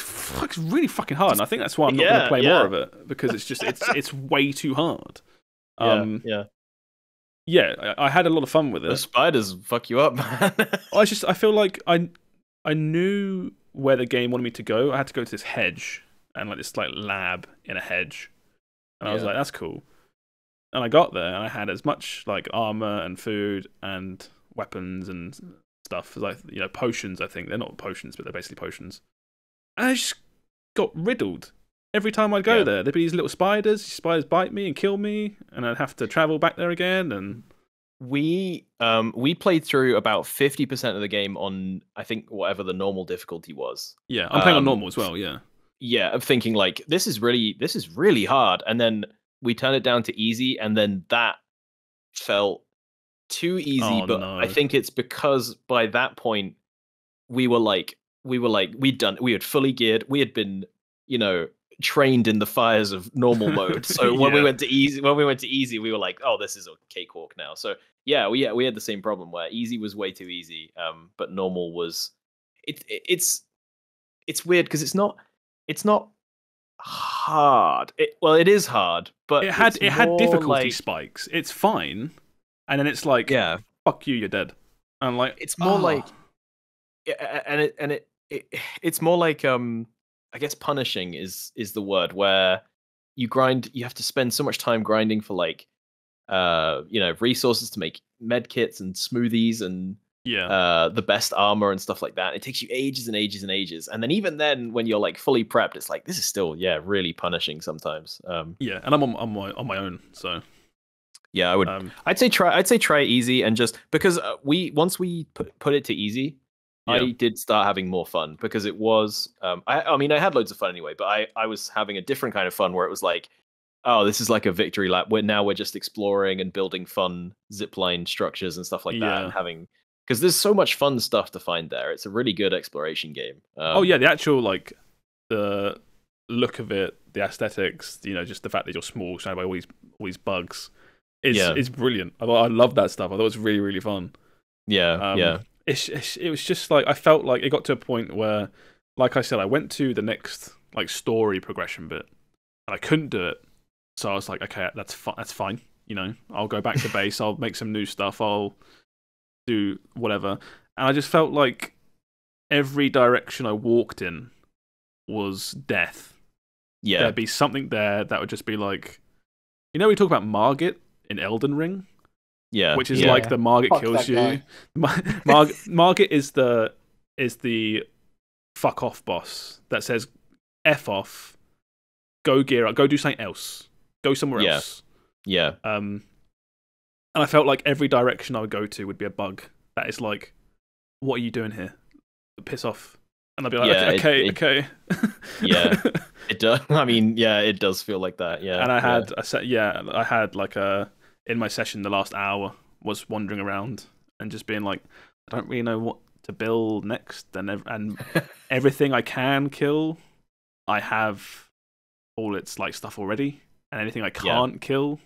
Speaker 1: really fucking hard, and I think that's why I'm not going to play more of it, because it's way too hard. Yeah, I had a lot of fun with it.
Speaker 2: The spiders fuck you up, man.
Speaker 1: I feel like I knew where the game wanted me to go. I had to go to this hedge and like this like lab in a hedge, and I was like, that's cool. And I got there and I had as much like armor and food and weapons and stuff as like potions. I think they're not potions, but they're basically potions. And I just got riddled. Every time I'd go there, there'd be these little spiders. Spiders bite me and kill me, and I'd have to travel back there again. And
Speaker 2: we played through about 50% of the game on, I think, whatever the normal difficulty was.
Speaker 1: Yeah, I'm playing on normal as well.
Speaker 2: Yeah, I'm thinking like this is really hard, and then we turned it down to easy, and then that felt too easy,
Speaker 1: Oh,
Speaker 2: but
Speaker 1: no.
Speaker 2: I think it's because by that point we had fully geared, we had been, trained in the fires of normal mode. So when we went to easy, we were like, oh, this is a cakewalk now. So yeah, we had the same problem where easy was way too easy, but normal was it's weird because it's not hard. It is hard, but
Speaker 1: it had difficulty
Speaker 2: like,
Speaker 1: spikes. It's fine, and then it's like,
Speaker 2: yeah,
Speaker 1: fuck you, you're dead. And like,
Speaker 2: it's more like, it's more like I guess punishing is the word, where you have to spend so much time grinding for like resources to make med kits and smoothies and the best armor and stuff like that. It takes you ages and ages and ages, and then even then when you're like fully prepped, it's like, this is still really punishing sometimes.
Speaker 1: And I'm on my own, so
Speaker 2: yeah, I'd say try easy, and just because once we put it to easy, I did start having more fun, because it was I mean, I had loads of fun anyway, but I was having a different kind of fun where it was like, oh, this is like a victory lap, where now we're just exploring and building fun zipline structures and stuff like that, and having, because there's so much fun stuff to find there. It's a really good exploration game.
Speaker 1: the actual, like, the look of it, the aesthetics, just the fact that you're small, surrounded by all these bugs, is brilliant. I love that stuff. I thought it was really, really fun. It was just like, I felt like it got to a point where, like I said, I went to the next like story progression bit, and I couldn't do it. So I was like, okay, that's fine. I'll go back to base. I'll make some new stuff. I'll do whatever. And I just felt like every direction I walked in was death.
Speaker 2: Yeah,
Speaker 1: there'd be something there that would just be like, we talk about Margit in Elden Ring.
Speaker 2: Yeah,
Speaker 1: which is like the Margit kills you. Margit is the fuck off boss that says F off, go gear up, go do something else, go somewhere else. Yeah. And I felt like every direction I would go to would be a bug that is like, what are you doing here? Piss off. And I'd be like, okay.
Speaker 2: Yeah, it does. I mean, it does feel like that. Yeah.
Speaker 1: And I had like in my session, the last hour was wandering around and just being like, I don't really know what to build next, and everything I can kill, I have all its like stuff already, and anything I can't kill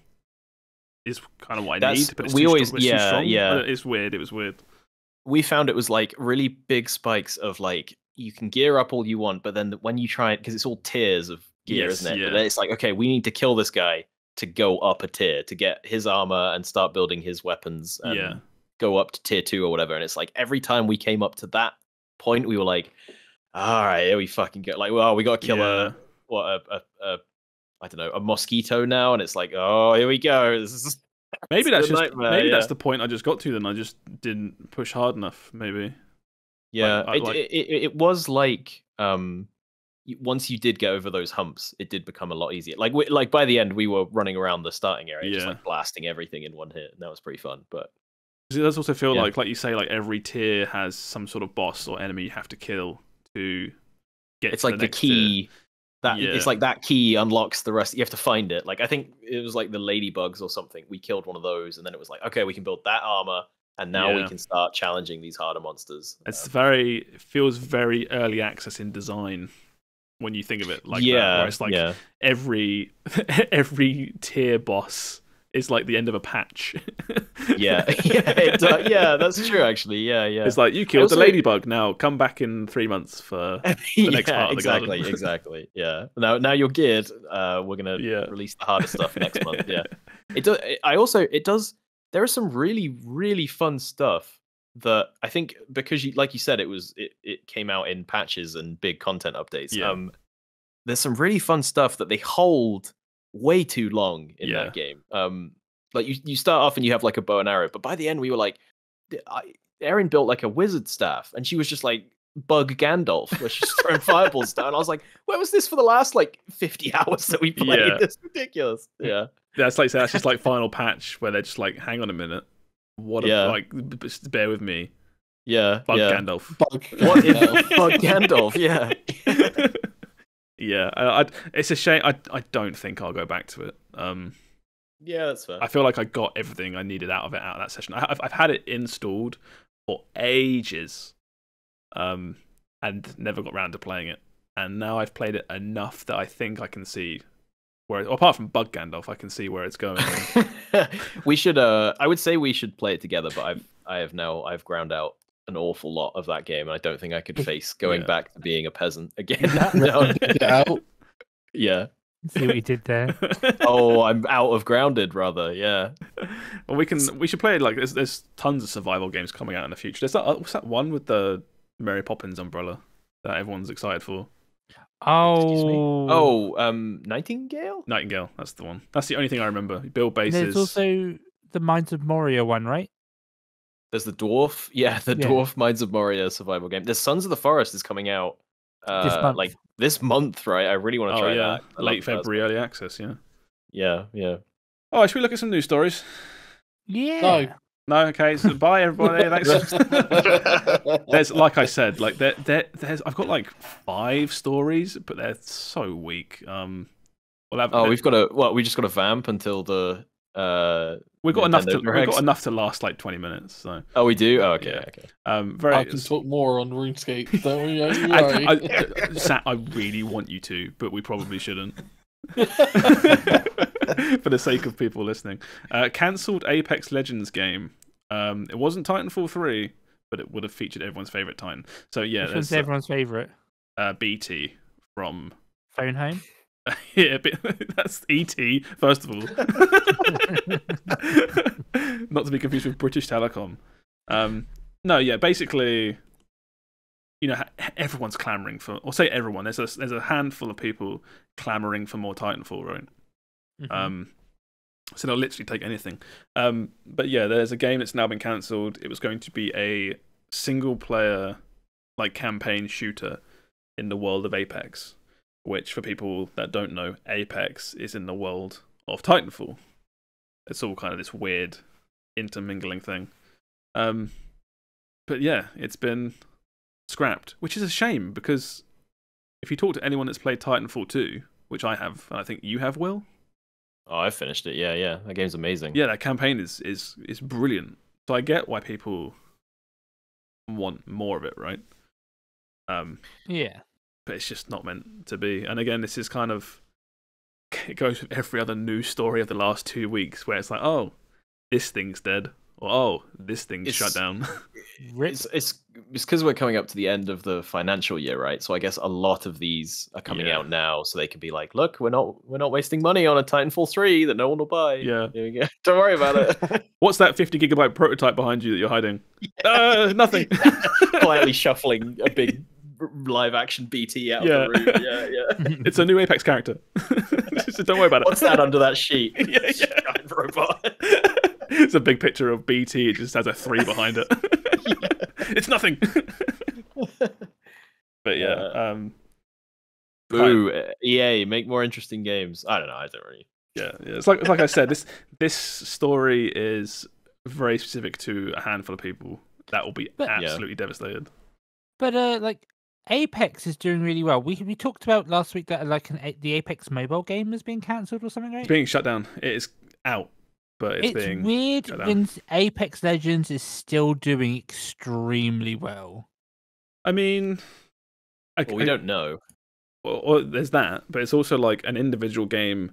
Speaker 1: is kind of what I need. But it's too strong. It's weird. It was weird.
Speaker 2: We found it was like really big spikes of like, you can gear up all you want, but then when you try it, because it's all tiers of gear, isn't it? Yeah. But then it's like, okay, we need to kill this guy to go up a tier, to get his armor and start building his weapons and go up to tier 2 or whatever. And it's like, every time we came up to that point, we were like, all right, here we fucking go. Like, well, we got to kill I don't know, a mosquito now. And it's like, oh, here we go. This is
Speaker 1: maybe that's the point I just got to. Then I just didn't push hard enough. Maybe.
Speaker 2: Yeah, it was like once you did get over those humps, it did become a lot easier. Like by the end, we were running around the starting area, just like blasting everything in one hit, and that was pretty fun. But
Speaker 1: it does also feel like you say, like every tier has some sort of boss or enemy you have to kill to get.
Speaker 2: It's like the key. It's like that key unlocks the rest. You have to find it. Like, I think it was like the ladybugs or something. We killed one of those, and then it was like, okay, we can build that armor, and now we can start challenging these harder monsters.
Speaker 1: It feels very early access in design when you think of it like that. Where it's like every tier boss is like the end of a patch.
Speaker 2: That's true actually. Yeah.
Speaker 1: It's like, you killed the ladybug, now come back in 3 months for the next part of the garden.
Speaker 2: Exactly. Yeah. Now you're geared. We're gonna release the harder stuff next month. Yeah. It does. There is some really, really fun stuff that I think, because like you said, it came out in patches and big content updates. There's some really fun stuff that they hold way too long in that game. Like you start off and you have like a bow and arrow, but by the end we were like, Erin built like a wizard staff, and she was just like Bug Gandalf, where she's throwing fireballs down. I was like, where was this for the last like 50 hours that we played? It's ridiculous. Yeah.
Speaker 1: That's just like final patch where they're just like, hang on a minute, like, bear with me.
Speaker 2: Yeah.
Speaker 1: Bug Gandalf.
Speaker 2: What if Bug Gandalf? Yeah.
Speaker 1: Yeah, it's a shame. I don't think I'll go back to it.
Speaker 2: Yeah, that's fair.
Speaker 1: I feel like I got everything I needed out of that session. I've had it installed for ages, and never got around to playing it. And now I've played it enough that I think I can see where, apart from Bug Gandalf, I can see where it's going.
Speaker 2: We should. I would say we should play it together, but I've ground out an awful lot of that game, and I don't think I could face going back to being a peasant again.
Speaker 4: Get out.
Speaker 2: Yeah.
Speaker 3: See what you did there.
Speaker 2: Oh, I'm out of grounded, rather. Yeah.
Speaker 1: Well, we should play it. Like, there's tons of survival games coming out in the future. There's that. What's that one with the Mary Poppins umbrella that everyone's excited for?
Speaker 3: Oh.
Speaker 2: Nightingale.
Speaker 1: Nightingale. That's the one. That's the only thing I remember. Build bases.
Speaker 3: There's also the Mines of Moria one, right?
Speaker 2: There's the dwarf. Yeah, the dwarf Mines of Moria survival game. There's Sons of the Forest is coming out. This month, right? I really want to try that.
Speaker 1: Late February, early access. Yeah.
Speaker 2: Yeah.
Speaker 1: Oh, should we look at some news stories?
Speaker 3: Yeah.
Speaker 1: No. Okay. So bye, everybody. Thanks. There's, like I said, like there's. I've got like 5 stories, but they're so weak.
Speaker 2: We've got we just got to vamp until the.
Speaker 1: We've got enough to last like 20 minutes. So.
Speaker 2: Oh, we do. Oh, okay.
Speaker 1: Yeah. Okay.
Speaker 4: I can talk more on RuneScape. Don't we?
Speaker 1: Sat, I really want you to, but we probably shouldn't. For the sake of people listening. Cancelled Apex Legends game. It wasn't Titanfall 3, but it would have featured everyone's favourite Titan. So yeah,
Speaker 3: which one's everyone's favourite? BT
Speaker 1: from
Speaker 3: Phone Home.
Speaker 1: Yeah, that's ET, first of all. Not to be confused with British Telecom. No, yeah, basically, everyone's clamoring for, or say everyone, there's a handful of people clamoring for more Titanfall, right? Mm-hmm. So they'll literally take anything. But yeah, there's a game that's now been cancelled. It was going to be a single player, like, campaign shooter in the world of Apex. Which, for people that don't know, Apex is in the world of Titanfall. It's all kind of this weird intermingling thing. But yeah, it's been scrapped, which is a shame, because if you talk to anyone that's played Titanfall 2, which I have, and I think you have, Will?
Speaker 2: Oh, I finished it, yeah. That game's amazing.
Speaker 1: Yeah, that campaign is brilliant. So I get why people want more of it, right?
Speaker 3: Yeah.
Speaker 1: But it's just not meant to be. And again, this is kind of, it goes with every other news story of the last 2 weeks, where it's like, oh, this thing's dead, or oh, this thing's shut down.
Speaker 2: It's because we're coming up to the end of the financial year, right? So I guess a lot of these are coming out now, so they can be like, look, we're not wasting money on a Titanfall 3 that no one will buy.
Speaker 1: Yeah,
Speaker 2: there we go. Don't worry about it.
Speaker 1: What's that 50 gigabyte prototype behind you that you're hiding? Nothing.
Speaker 2: Quietly shuffling a big live action BT out of the room. Yeah.
Speaker 1: It's a new Apex character. So don't worry about it.
Speaker 2: What's that under that sheet?
Speaker 1: Yeah.
Speaker 2: Giant robot.
Speaker 1: It's a big picture of BT. It just has a 3 behind it. It's nothing. But yeah.
Speaker 2: Boo. EA, make more interesting games. I don't know. I don't really.
Speaker 1: Yeah. It's like I said. This story is very specific to a handful of people that will be absolutely devastated.
Speaker 3: But like, Apex is doing really well. We talked about last week that the Apex mobile game was being cancelled or something, right?
Speaker 1: It's being shut down. It is out, but it's being
Speaker 3: weird
Speaker 1: shut down.
Speaker 3: When Apex Legends is still doing extremely well.
Speaker 1: I mean,
Speaker 2: we don't know.
Speaker 1: Or there's that, but it's also like an individual game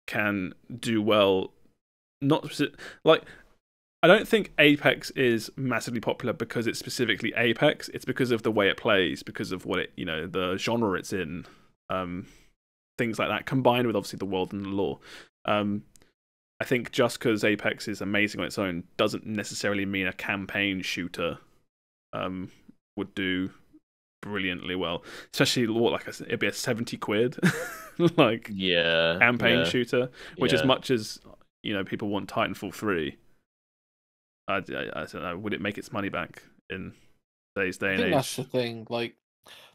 Speaker 1: can do well. I don't think Apex is massively popular because it's specifically Apex. It's because of the way it plays, because of what it, the genre it's in, things like that, combined with obviously the world and the lore. I think just because Apex is amazing on its own doesn't necessarily mean a campaign shooter would do brilliantly well. Especially like I said, it'd be a 70 quid campaign shooter, which as much as people want Titanfall 3. I don't know. Would it make its money back in today's day and age?
Speaker 4: That's the thing. Like,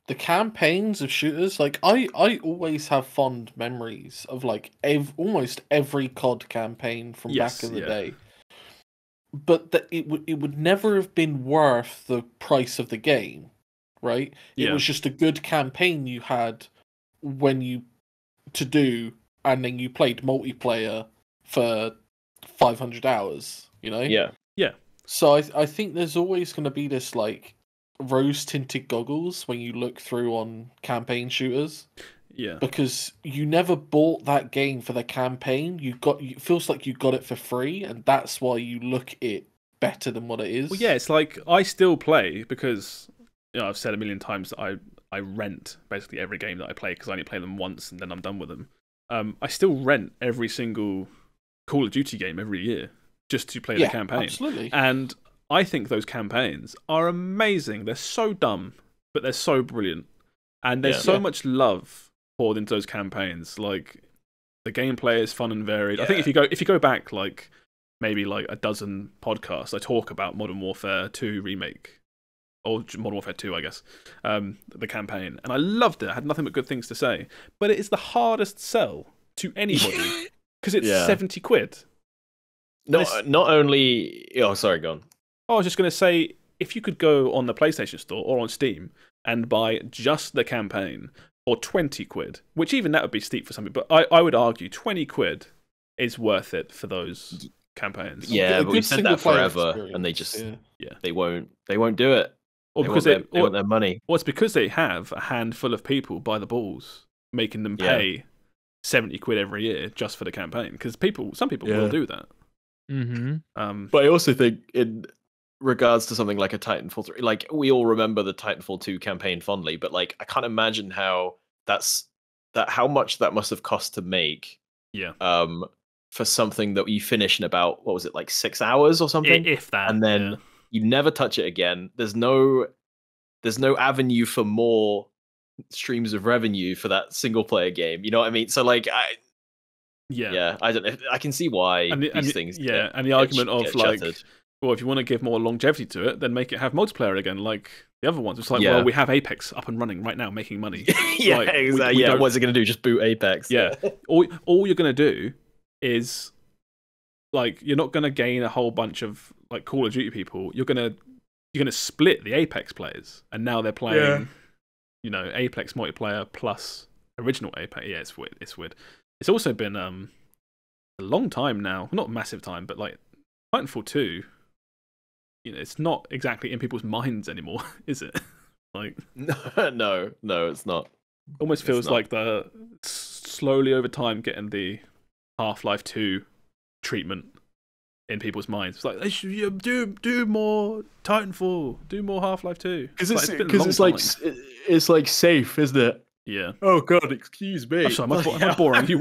Speaker 4: the campaigns of shooters, like I always have fond memories of like almost every COD campaign from back in the day. But it would never have been worth the price of the game, right? It was just a good campaign you had to do, and then you played multiplayer for 500 hours, you know?
Speaker 2: Yeah.
Speaker 4: So I think there's always going to be this like rose-tinted goggles when you look through on campaign shooters.
Speaker 1: Yeah.
Speaker 4: Because you never bought that game for the campaign. It feels like you got it for free, and that's why you look it better than what it is.
Speaker 1: Well, yeah, it's like I still play because I've said a million times that I rent basically every game that I play because I only play them once and then I'm done with them. I still rent every single Call of Duty game every year just to play the campaign.
Speaker 4: Absolutely.
Speaker 1: And I think those campaigns are amazing. They're so dumb, but they're so brilliant. And there's so much love poured into those campaigns. Like the gameplay is fun and varied. I think if you go back like maybe like a dozen podcasts, I talk about Modern Warfare 2 Remake. Or Modern Warfare 2, I guess. The campaign. And I loved it. I had nothing but good things to say. But it is the hardest sell to anybody. Because it's 70 quid.
Speaker 2: Not only... Oh, sorry, go on.
Speaker 1: I was just going to say, if you could go on the PlayStation Store or on Steam and buy just the campaign for 20 quid, which even that would be steep for some people, but I would argue 20 quid is worth it for those campaigns.
Speaker 2: Yeah, but we've said that forever, and they just... Yeah. They won't do it.
Speaker 1: Or because
Speaker 2: they want their money.
Speaker 1: Well, it's because they have a handful of people by the balls making them pay 70 quid every year just for the campaign. Because some people will do that.
Speaker 3: Mm-hmm.
Speaker 2: But I also think in regards to something like a Titanfall 3, like we all remember the Titanfall 2 campaign fondly, but like I can't imagine how much that must have cost to make.
Speaker 1: Yeah.
Speaker 2: For something that you finish in about, what was it, like 6 hours or something?
Speaker 1: If that.
Speaker 2: And then you never touch it again. There's no avenue for more streams of revenue for that single player game. You know what I mean? So like I don't know. I can see why these things.
Speaker 1: Yeah, and the argument of like, well, if you want to give more longevity to it, then make it have multiplayer again, like the other ones. It's like, well, we have Apex up and running right now, making money.
Speaker 2: Exactly. What's it going to do? Just boot Apex?
Speaker 1: Yeah. all you're going to do is like you're not going to gain a whole bunch of like Call of Duty people. You're going to split the Apex players, and now they're playing, Apex multiplayer plus original Apex. Yeah, it's weird. It's also been a long time now, not a massive time, but like Titanfall 2. It's not exactly in people's minds anymore, is it? Like
Speaker 2: no, it's not.
Speaker 1: Almost feels like the slowly over time getting the Half-Life 2 treatment in people's minds. It's like they should do more Titanfall, do more Half-Life 2.
Speaker 2: Because it's like safe, isn't it?
Speaker 1: Yeah.
Speaker 2: Oh god, excuse me.
Speaker 1: I'm sorry, am I boring you?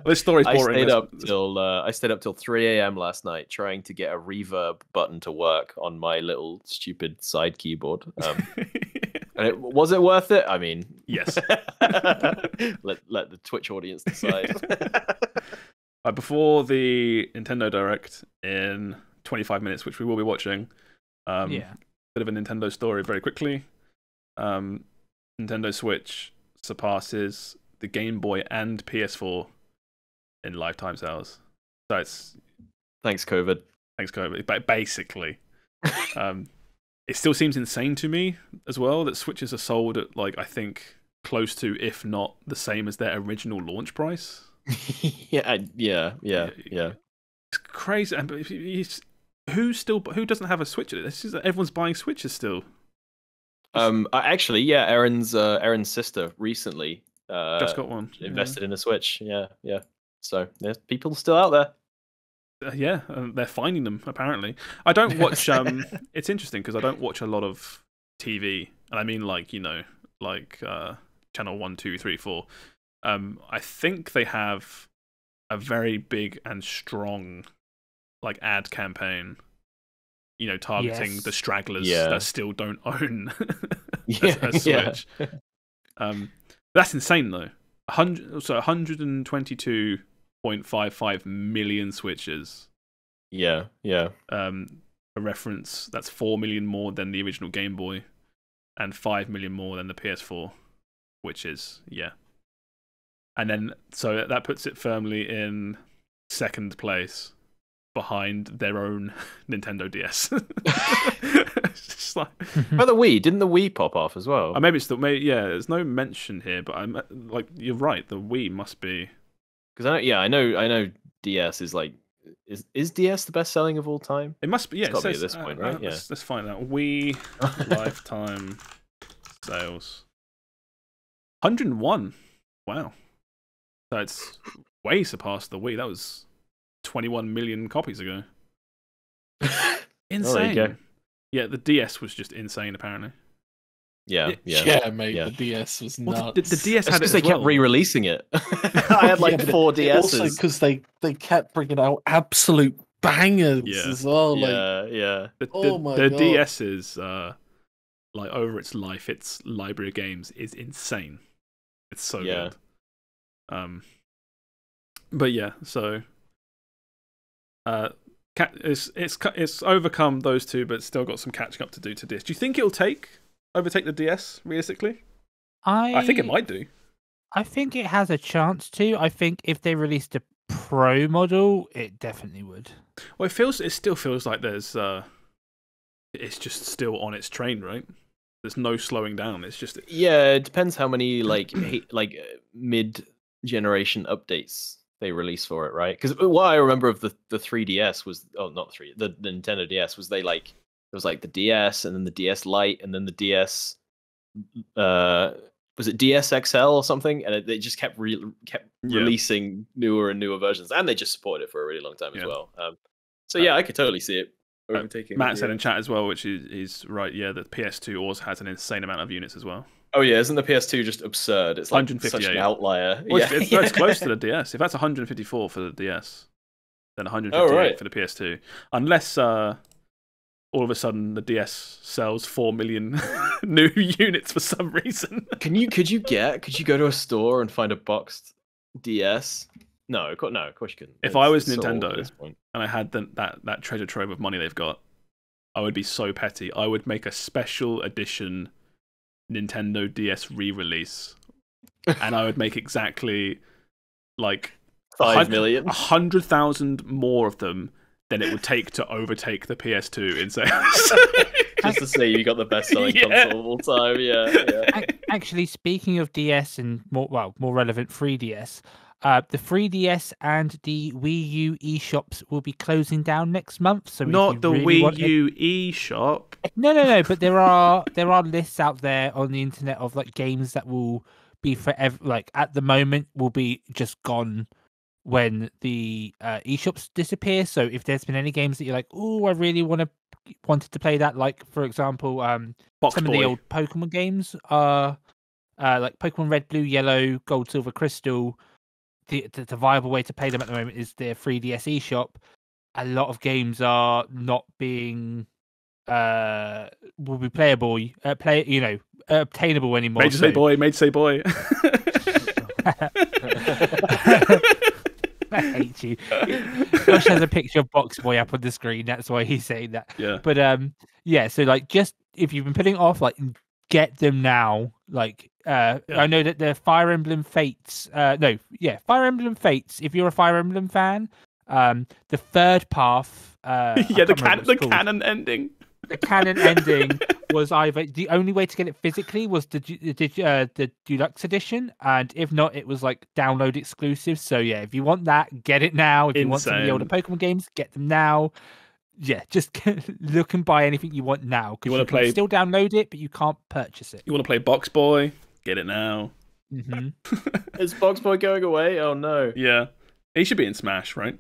Speaker 1: This story's boring.
Speaker 2: I stayed up till 3 a.m. last night trying to get a reverb button to work on my little stupid side keyboard. And was it worth it? I mean,
Speaker 1: yes.
Speaker 2: let the Twitch audience decide.
Speaker 1: Before the Nintendo Direct in 25 minutes, which we will be watching, bit of a Nintendo story very quickly. Nintendo Switch surpasses the Game Boy and PS4 in lifetime sales. So it's
Speaker 2: thanks COVID.
Speaker 1: But basically, it still seems insane to me as well that Switches are sold at like I think close to, if not the same as their original launch price.
Speaker 2: Yeah.
Speaker 1: It's crazy. And who doesn't have a Switch? Everyone's buying Switches still.
Speaker 2: Actually, Erin's sister recently
Speaker 1: just got one.
Speaker 2: Invested in a Switch. Yeah. So there's people still out there.
Speaker 1: They're finding them apparently. I don't watch. It's interesting because I don't watch a lot of TV, and I mean like channel 1, 2, 3, 4. I think they have a very big and strong like ad campaign. Targeting the stragglers that still don't own a Switch. That's insane though. 122.55 million Switches.
Speaker 2: Yeah.
Speaker 1: A reference, that's 4 million more than the original Game Boy, and 5 million more than the PS4, which is And then so that puts it firmly in second place, behind their own Nintendo DS. It's just like...
Speaker 2: But the Wii, didn't the Wii pop off as well?
Speaker 1: Maybe it's there's no mention here, but I'm like, you're right. The Wii must be
Speaker 2: Because I know DS is like is DS the best selling of all time?
Speaker 1: It must be. Yeah,
Speaker 2: it's got to be
Speaker 1: says,
Speaker 2: at this point, right? Yeah.
Speaker 1: Let's find out. Wii lifetime sales 101. Wow. So it's way surpassed the Wii. That was 21 million copies ago. Insane.
Speaker 2: There you go.
Speaker 1: Yeah, the DS was just insane, apparently.
Speaker 2: Yeah,
Speaker 4: mate. The DS was nuts.
Speaker 1: Well, the DS had it
Speaker 2: because
Speaker 1: as
Speaker 2: they kept
Speaker 1: well.
Speaker 2: re-releasing it. I had like 4 DSs.
Speaker 4: Also, because they kept bringing out absolute bangers as well.
Speaker 2: Yeah.
Speaker 1: The
Speaker 4: God.
Speaker 1: DS is like over its life, its library of games is insane. It's so good. But yeah, so it's overcome those two, but still got some catching up to do to DS. Do you think it'll overtake the DS realistically? I think it might do.
Speaker 3: I think it has a chance to. I think if they released a Pro model, it definitely would.
Speaker 1: Well, it still feels like there's it's just still on its train, right? There's no slowing down. It's just
Speaker 2: it depends how many like mid-generation updates they release for it, right? Because what I remember of the 3DS was the Nintendo DS was there was like the DS and then the DS Lite and then the DS was it DS XL or something, and they just kept releasing newer and newer versions, and they just supported it for a really long time as well. So I could totally see it overtaking.
Speaker 1: Matt said in chat as well, which is right. Yeah, the PS2 also has an insane amount of units as well.
Speaker 2: Oh yeah, isn't the PS2 just absurd? It's like such an outlier.
Speaker 1: Well, it's close to the DS. If that's 154 for the DS, then 158 for the PS2. Unless all of a sudden the DS sells 4 million new units for some reason.
Speaker 2: Could you go to a store and find a boxed DS? No, of course you couldn't.
Speaker 1: If I was Nintendo and I had that treasure trove of money they've got, I would be so petty. I would make a special edition Nintendo DS re-release, and I would make exactly like
Speaker 2: 5 million,
Speaker 1: 100,000 more of them than it would take to overtake the PS2 in sales.
Speaker 2: Just to say you got the best selling console of all time. Yeah.
Speaker 3: Actually, speaking of DS and more relevant 3DS, the 3DS and the Wii U eShops will be closing down next month. So
Speaker 1: not the Wii U eShop.
Speaker 3: No. But there are lists out there on the internet of like games that will be forever. Like at the moment, will be just gone when the eShops disappear. So if there's been any games that you're like, oh, I really wanted to play that, like for example, some of the old Pokemon games are like Pokemon Red, Blue, Yellow, Gold, Silver, Crystal. The viable way to play them at the moment is their 3DS eShop. A lot of games are not being will be playable, obtainable anymore.
Speaker 1: Made to say boy.
Speaker 3: I hate you. Josh has a picture of Box Boy up on the screen. That's why he's saying that.
Speaker 1: Yeah.
Speaker 3: But so like, just if you've been putting it off, like, get them now. Like, I know that the Fire Emblem Fates. Fire Emblem Fates. If you're a Fire Emblem fan, the third path.
Speaker 1: The canon ending.
Speaker 3: The canon ending was either the only way to get it physically was the deluxe edition, and if not, it was like download exclusive. So yeah, if you want that, get it now. If you want some of the older Pokemon games, get them now. Yeah, just look and buy anything you want now.
Speaker 1: You want to play?
Speaker 3: Still download it, but you can't purchase it.
Speaker 1: You want to play Box Boy? Get it now.
Speaker 3: Mm-hmm.
Speaker 2: Is Box Boy going away? Oh no.
Speaker 1: Yeah, he should be in Smash, right?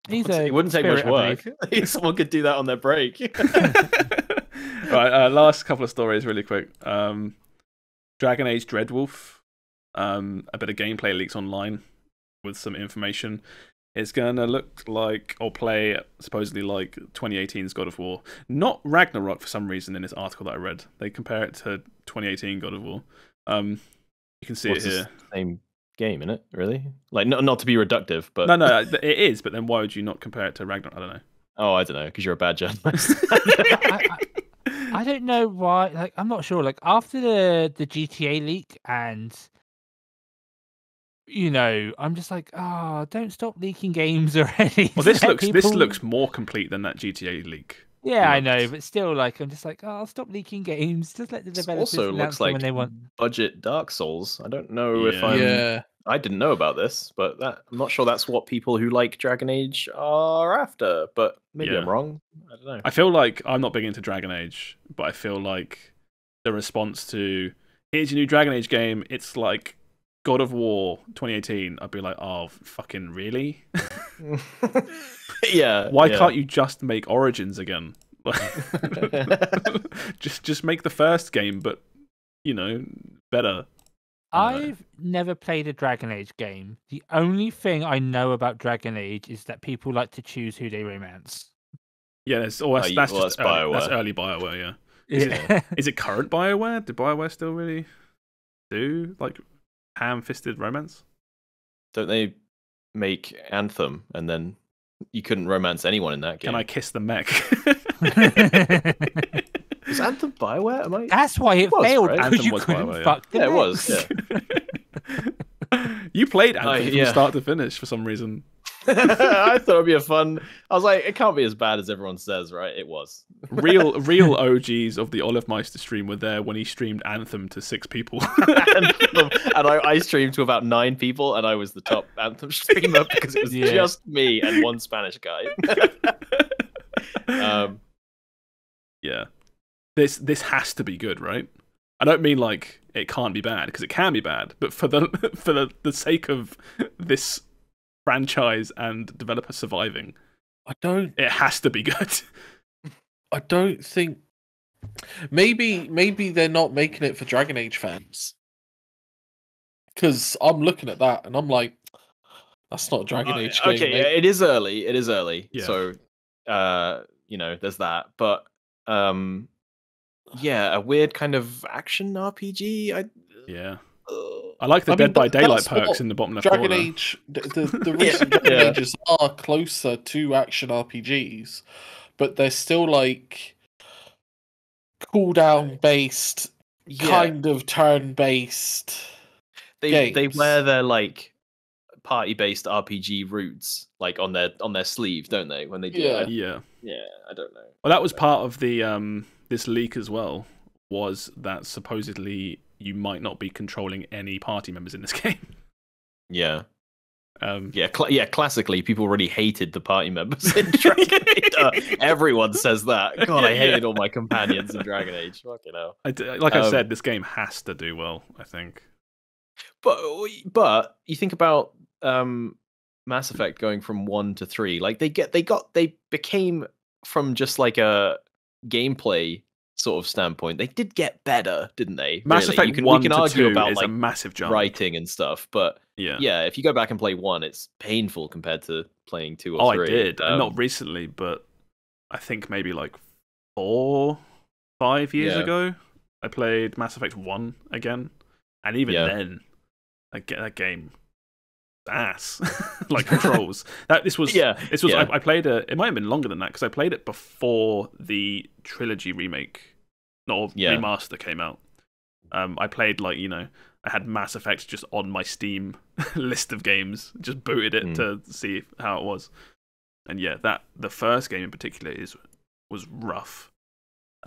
Speaker 2: It wouldn't take much work. Someone could do that on their break.
Speaker 1: Right, last couple of stories really quick. Dragon Age DreadWolf. A bit of gameplay leaks online with some information. It's going to look like, or play, supposedly like 2018's God of War. Not Ragnarok for some reason in this article that I read. They compare it to 2018 God of War. You can see it here.
Speaker 2: Same game, isn't it? Really? Like, not to be reductive, but
Speaker 1: no, it is. But then why would you not compare it to Ragnarok? I don't know.
Speaker 2: Oh, I don't know, because you're a bad journalist.
Speaker 3: I don't know why. Like, I'm not sure. Like, after the GTA leak, and I'm just like, don't stop leaking games already.
Speaker 1: Well, this looks more complete than that GTA leak.
Speaker 3: Yeah, I know, but still, like, I'm just like, stop leaking games. Just let the developers
Speaker 2: also
Speaker 3: announce
Speaker 2: looks like
Speaker 3: when they want.
Speaker 2: Budget Dark Souls. I don't know if I'm I didn't know about this, but I'm not sure that's what people who like Dragon Age are after. But maybe I'm wrong. I don't know.
Speaker 1: I feel like I'm not big into Dragon Age, but I feel like the response to here's your new Dragon Age game, it's like God of War 2018. I'd be like, oh, fucking really?
Speaker 2: Yeah.
Speaker 1: Why can't you just make Origins again? just make the first game, but better.
Speaker 3: I've never played a Dragon Age game. The only thing I know about Dragon Age is that people like to choose who they romance.
Speaker 1: Yeah, that's BioWare. That's early BioWare. Yeah. Is it current BioWare? Did BioWare still really do like ham-fisted romance?
Speaker 2: Don't they make Anthem and then you couldn't romance anyone in that game?
Speaker 1: Can I kiss the mech?
Speaker 2: Is Anthem BioWare?
Speaker 3: That's why it failed.
Speaker 1: Right?
Speaker 3: Anthem was BioWare. Fuck
Speaker 2: it was.
Speaker 1: Yeah. You played Anthem from start to finish for some reason.
Speaker 2: I thought it'd be a fun. I was like, it can't be as bad as everyone says, right? It was.
Speaker 1: Real OGs of the Olive Meister stream were there when he streamed Anthem to 6 people.
Speaker 2: and I streamed to about 9 people, and I was the top Anthem streamer because it was just me and one Spanish guy.
Speaker 1: Yeah. This has to be good, right? I don't mean like it can't be bad, because it can be bad, but for the sake of this franchise and developer surviving, it has to be good.
Speaker 4: I don't think maybe they're not making it for Dragon Age fans, because I'm looking at that and I'm like, that's not a Dragon Age game.
Speaker 2: Okay, yeah, it is early.
Speaker 1: Yeah.
Speaker 2: So there's that, but yeah, a weird kind of action RPG.
Speaker 1: I like the Dead by Daylight perks in the bottom left
Speaker 4: Dragon
Speaker 1: corner.
Speaker 4: Age, the recent Dragon Ages are closer to action RPGs, but they're still like cooldown based, kind of turn based.
Speaker 2: They wear their like party based RPG roots like on their sleeve, don't they? When they do
Speaker 1: Yeah,
Speaker 2: I don't know.
Speaker 1: Well, that was part of the this leak as well, was that supposedly you might not be controlling any party members in this game.
Speaker 2: Yeah. Classically, people really hated the party members in Dragon Age. Everyone says that. God, I hated all my companions in Dragon Age. Fucking hell.
Speaker 1: I said, this game has to do well, I think.
Speaker 2: But you think about Mass Effect going from 1 to 3. Like they became from just like a gameplay sort of standpoint, they did get better, didn't they?
Speaker 1: Mass Effect 1
Speaker 2: we can
Speaker 1: to
Speaker 2: argue
Speaker 1: 2
Speaker 2: about
Speaker 1: is
Speaker 2: like
Speaker 1: a massive jump.
Speaker 2: Writing and stuff, but yeah, if you go back and play 1, it's painful compared to playing 2 or 3.
Speaker 1: I did. Not recently, but I think maybe like 4-5 years ago, I played Mass Effect 1 again, and even then, that game ass like controls. I played it might have been longer than that, because I played it before the trilogy remake remaster came out. I played I had Mass Effect just on my Steam list of games, just booted it to see how it was, and the first game in particular was rough.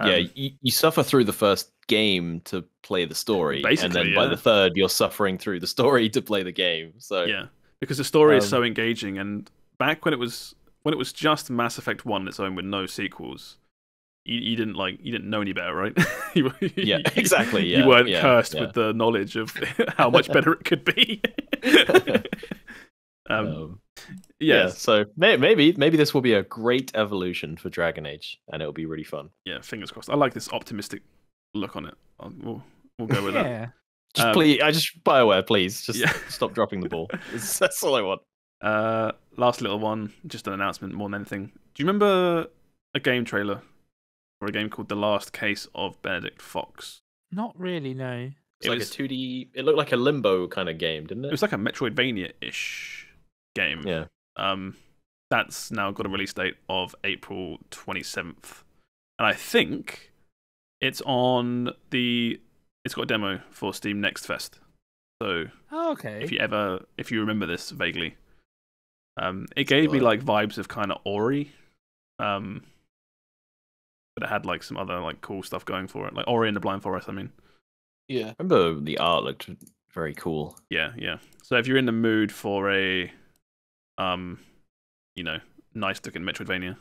Speaker 2: You suffer through the first game to play the story, and then by the third you're suffering through the story to play the game. So
Speaker 1: because the story is so engaging, and back when it was just Mass Effect 1 on its own with no sequels, you didn't know any better, right?
Speaker 2: Exactly.
Speaker 1: You weren't cursed with the knowledge of how much better it could be.
Speaker 2: So maybe this will be a great evolution for Dragon Age, and it'll be really fun.
Speaker 1: Yeah, fingers crossed. I like this optimistic look on it. We'll go with that.
Speaker 2: Just BioWare, please. Just stop dropping the ball. That's all I want.
Speaker 1: Last little one, just an announcement more than anything. Do you remember a game trailer for a game called The Last Case of Benedict Fox?
Speaker 3: Not really, no.
Speaker 2: It's like a 2D. It looked like a Limbo kind of game, didn't it?
Speaker 1: It was like a Metroidvania-ish game.
Speaker 2: Yeah.
Speaker 1: That's now got a release date of April 27th, and I think it's got a demo for Steam Next Fest. So,
Speaker 3: okay.
Speaker 1: If you remember this vaguely, it gave me like vibes of kind of Ori, but it had like some other like cool stuff going for it, like Ori and the Blind Forest. I mean,
Speaker 4: yeah,
Speaker 2: I remember the art looked Very cool.
Speaker 1: Yeah. So if you're in the mood for a, nice looking Metroidvania,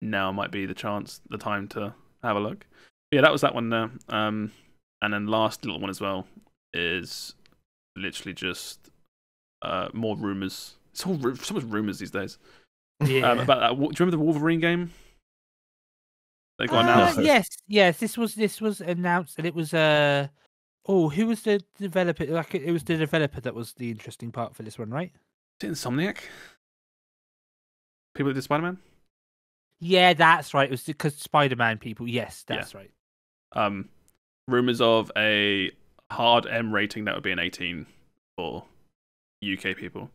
Speaker 1: now might be the time to have a look. But yeah, that was that one there. And then last little one as well is literally just more rumors. It's all so much rumors these days.
Speaker 3: Yeah.
Speaker 1: About that. Do you remember the Wolverine game? They got announced.
Speaker 3: Yes. This was announced, and it was who was the developer? Like it was the developer that was the interesting part for this one, right?
Speaker 1: Is it Insomniac? People that did Spider-Man?
Speaker 3: Yeah, that's right. It was because Spider-Man people. Yes, that's right.
Speaker 1: Rumors of a hard M rating that would be an 18 for UK people.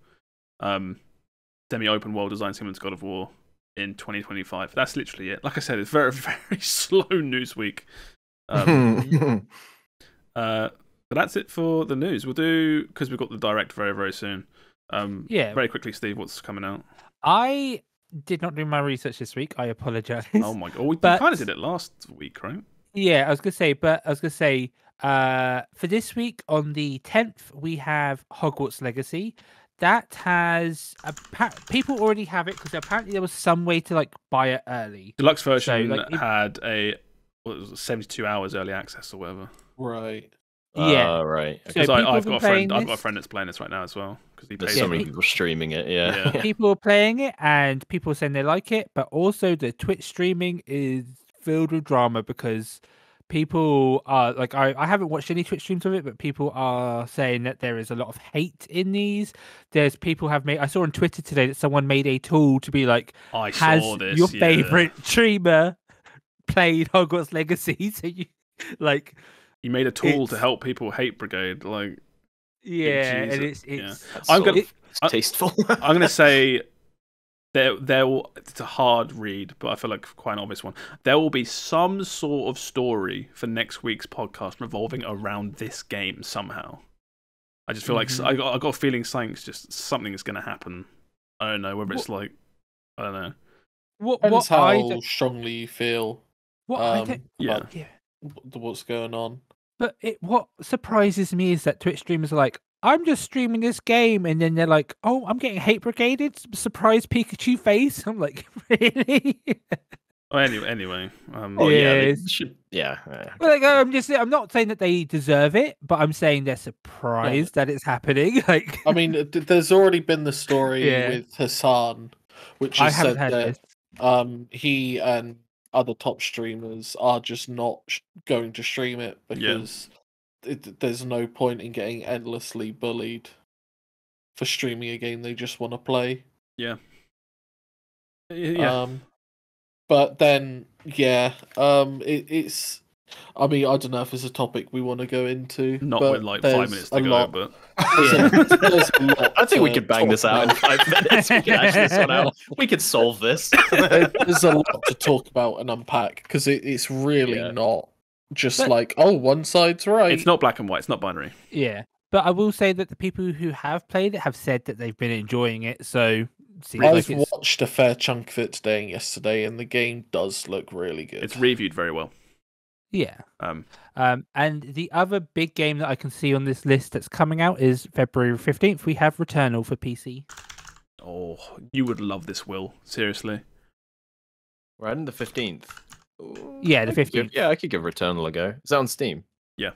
Speaker 1: Semi-open world design similar to God of War in 2025. That's literally it. Like I said, it's very, very slow news week. But that's it for the news. We'll do, because we've got the direct very, very soon. Very quickly, Steve, what's coming out?
Speaker 3: I did not do my research this week. I apologize.
Speaker 1: Oh my god, we kind of did it last week, right?
Speaker 3: Yeah, I was gonna say, for this week on the 10th, we have Hogwarts Legacy. That has people already have it because apparently there was some way to like buy it early.
Speaker 1: Deluxe version had a 72 hours early access or whatever.
Speaker 4: Right.
Speaker 3: Yeah.
Speaker 2: Right.
Speaker 1: Because I've got a friend that's playing this right now as well. Because
Speaker 2: there's so many people streaming it. Yeah.
Speaker 3: People are playing it and people are saying they like it, but also the Twitch streaming is filled with drama because people are like, I haven't watched any Twitch streams of it, but people are saying that there is a lot of hate in these. I saw on Twitter today that someone made a tool to be like, your favorite streamer played Hogwarts Legacy? So
Speaker 1: you made a tool to help people hate Brigade, like
Speaker 3: and it's
Speaker 2: tasteful.
Speaker 1: I'm gonna say it's a hard read, but I feel like quite an obvious one. There will be some sort of story for next week's podcast revolving around this game somehow. I just feel like I got a feeling something is gonna happen. I don't know whether it's like I don't know.
Speaker 4: Depends how strongly you feel.
Speaker 3: What's
Speaker 4: going on.
Speaker 3: But what surprises me is that Twitch streamers are like, I'm just streaming this game, and then they're like, oh, I'm getting hate brigaded, surprise Pikachu face. I'm like, really?
Speaker 1: Anyway.
Speaker 3: I'm not saying that they deserve it, but I'm saying they're surprised that it's happening. Like,
Speaker 4: I mean, there's already been the story with Hassan, which has said that he and other top streamers are just not going to stream it because there's no point in getting endlessly bullied for streaming a game they just want to play.
Speaker 1: Yeah.
Speaker 4: But then, it's. I mean, I don't know if it's a topic we want to go into.
Speaker 1: Not with like 5 minutes to go, but
Speaker 4: there's a lot
Speaker 2: I think we could bang this out in 5 minutes. We could hash this one out. We could solve this.
Speaker 4: There's a lot to talk about and unpack because it's really not just one side's right.
Speaker 1: It's not black and white. It's not binary.
Speaker 3: Yeah, but I will say that the people who have played it have said that they've been enjoying it. So
Speaker 4: I've watched a fair chunk of it today and yesterday, and the game does look really good.
Speaker 1: It's reviewed very well.
Speaker 3: Yeah. And the other big game that I can see on this list that's coming out is February 15th. We have Returnal for PC.
Speaker 1: Oh, you would love this, Will. Seriously.
Speaker 2: Right on the 15th.
Speaker 3: Yeah, the 15th.
Speaker 2: I could give Returnal a go. Is that on Steam?
Speaker 1: Yeah.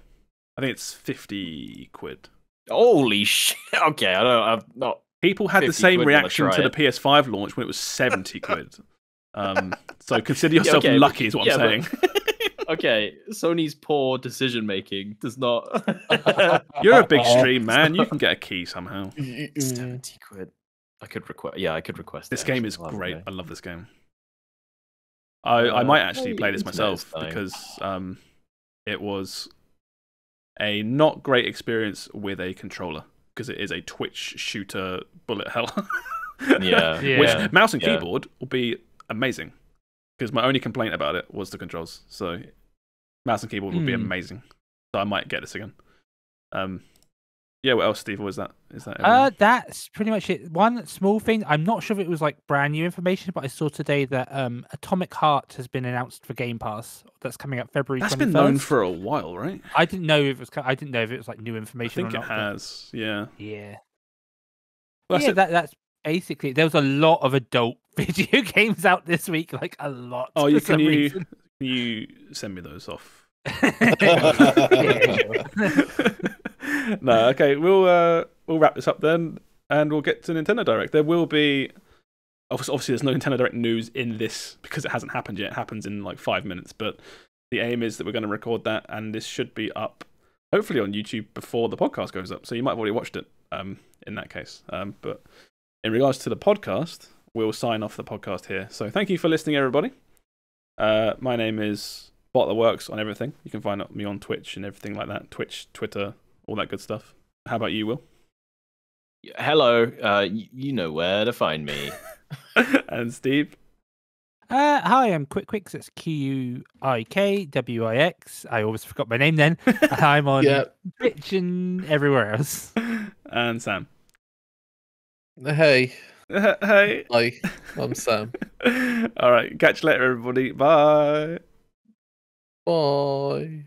Speaker 1: I think it's 50 quid.
Speaker 2: Holy shit. Okay, I'm not.
Speaker 1: People had the same reaction to the PS5 launch when it was 70 quid. So consider yourself lucky is what I'm saying.
Speaker 2: Okay, Sony's poor decision making does not.
Speaker 1: You're a big stream, man. You can get a key somehow.
Speaker 2: 70 quid. I could request.
Speaker 1: This game is great. I love this game. I might actually play this myself because it was a not great experience with a controller because it is a Twitch shooter bullet hell. Which mouse and keyboard will be amazing because my only complaint about it was the controls. So mouse and keyboard would be amazing. So I might get this again. Yeah, what else, Steve? Was that? Is that everything?
Speaker 3: That's pretty much it. One small thing, I'm not sure if it was like brand new information, but I saw today that Atomic Heart has been announced for Game Pass. That's coming out February 21st.
Speaker 1: That's been known for a while, right?
Speaker 3: I didn't know if it was like new
Speaker 1: I
Speaker 3: information.
Speaker 1: think
Speaker 3: or not,
Speaker 1: it has. Yeah.
Speaker 3: Yeah.
Speaker 1: Well,
Speaker 3: Yeah, that's basically. There was a lot of adult video games out this week, like a lot.
Speaker 1: Oh,
Speaker 3: can
Speaker 1: you send me those off?
Speaker 3: Yeah, sure.
Speaker 1: No, okay. We'll wrap this up then, and we'll get to Nintendo Direct. There will be obviously there's no Nintendo Direct news in this because it hasn't happened yet. It happens in like 5 minutes, but the aim is that we're going to record that, and this should be up hopefully on YouTube before the podcast goes up. So you might have already watched it. In that case, but in regards to the podcast, we'll sign off the podcast here. So thank you for listening, everybody. My name is BottlerWorks on everything. You can find me on Twitch and everything like that. Twitch, Twitter, all that good stuff. How about you, Will?
Speaker 2: Hello. You know where to find me.
Speaker 1: And Steve?
Speaker 3: Hi, I'm Quikwix. It's Quikwix. I always forgot my name then. I'm on Twitch and everywhere else.
Speaker 1: And Sam?
Speaker 4: Hey.
Speaker 1: Hey.
Speaker 4: Hi, I'm Sam.
Speaker 1: All right. Catch you later, everybody. Bye.
Speaker 4: Bye.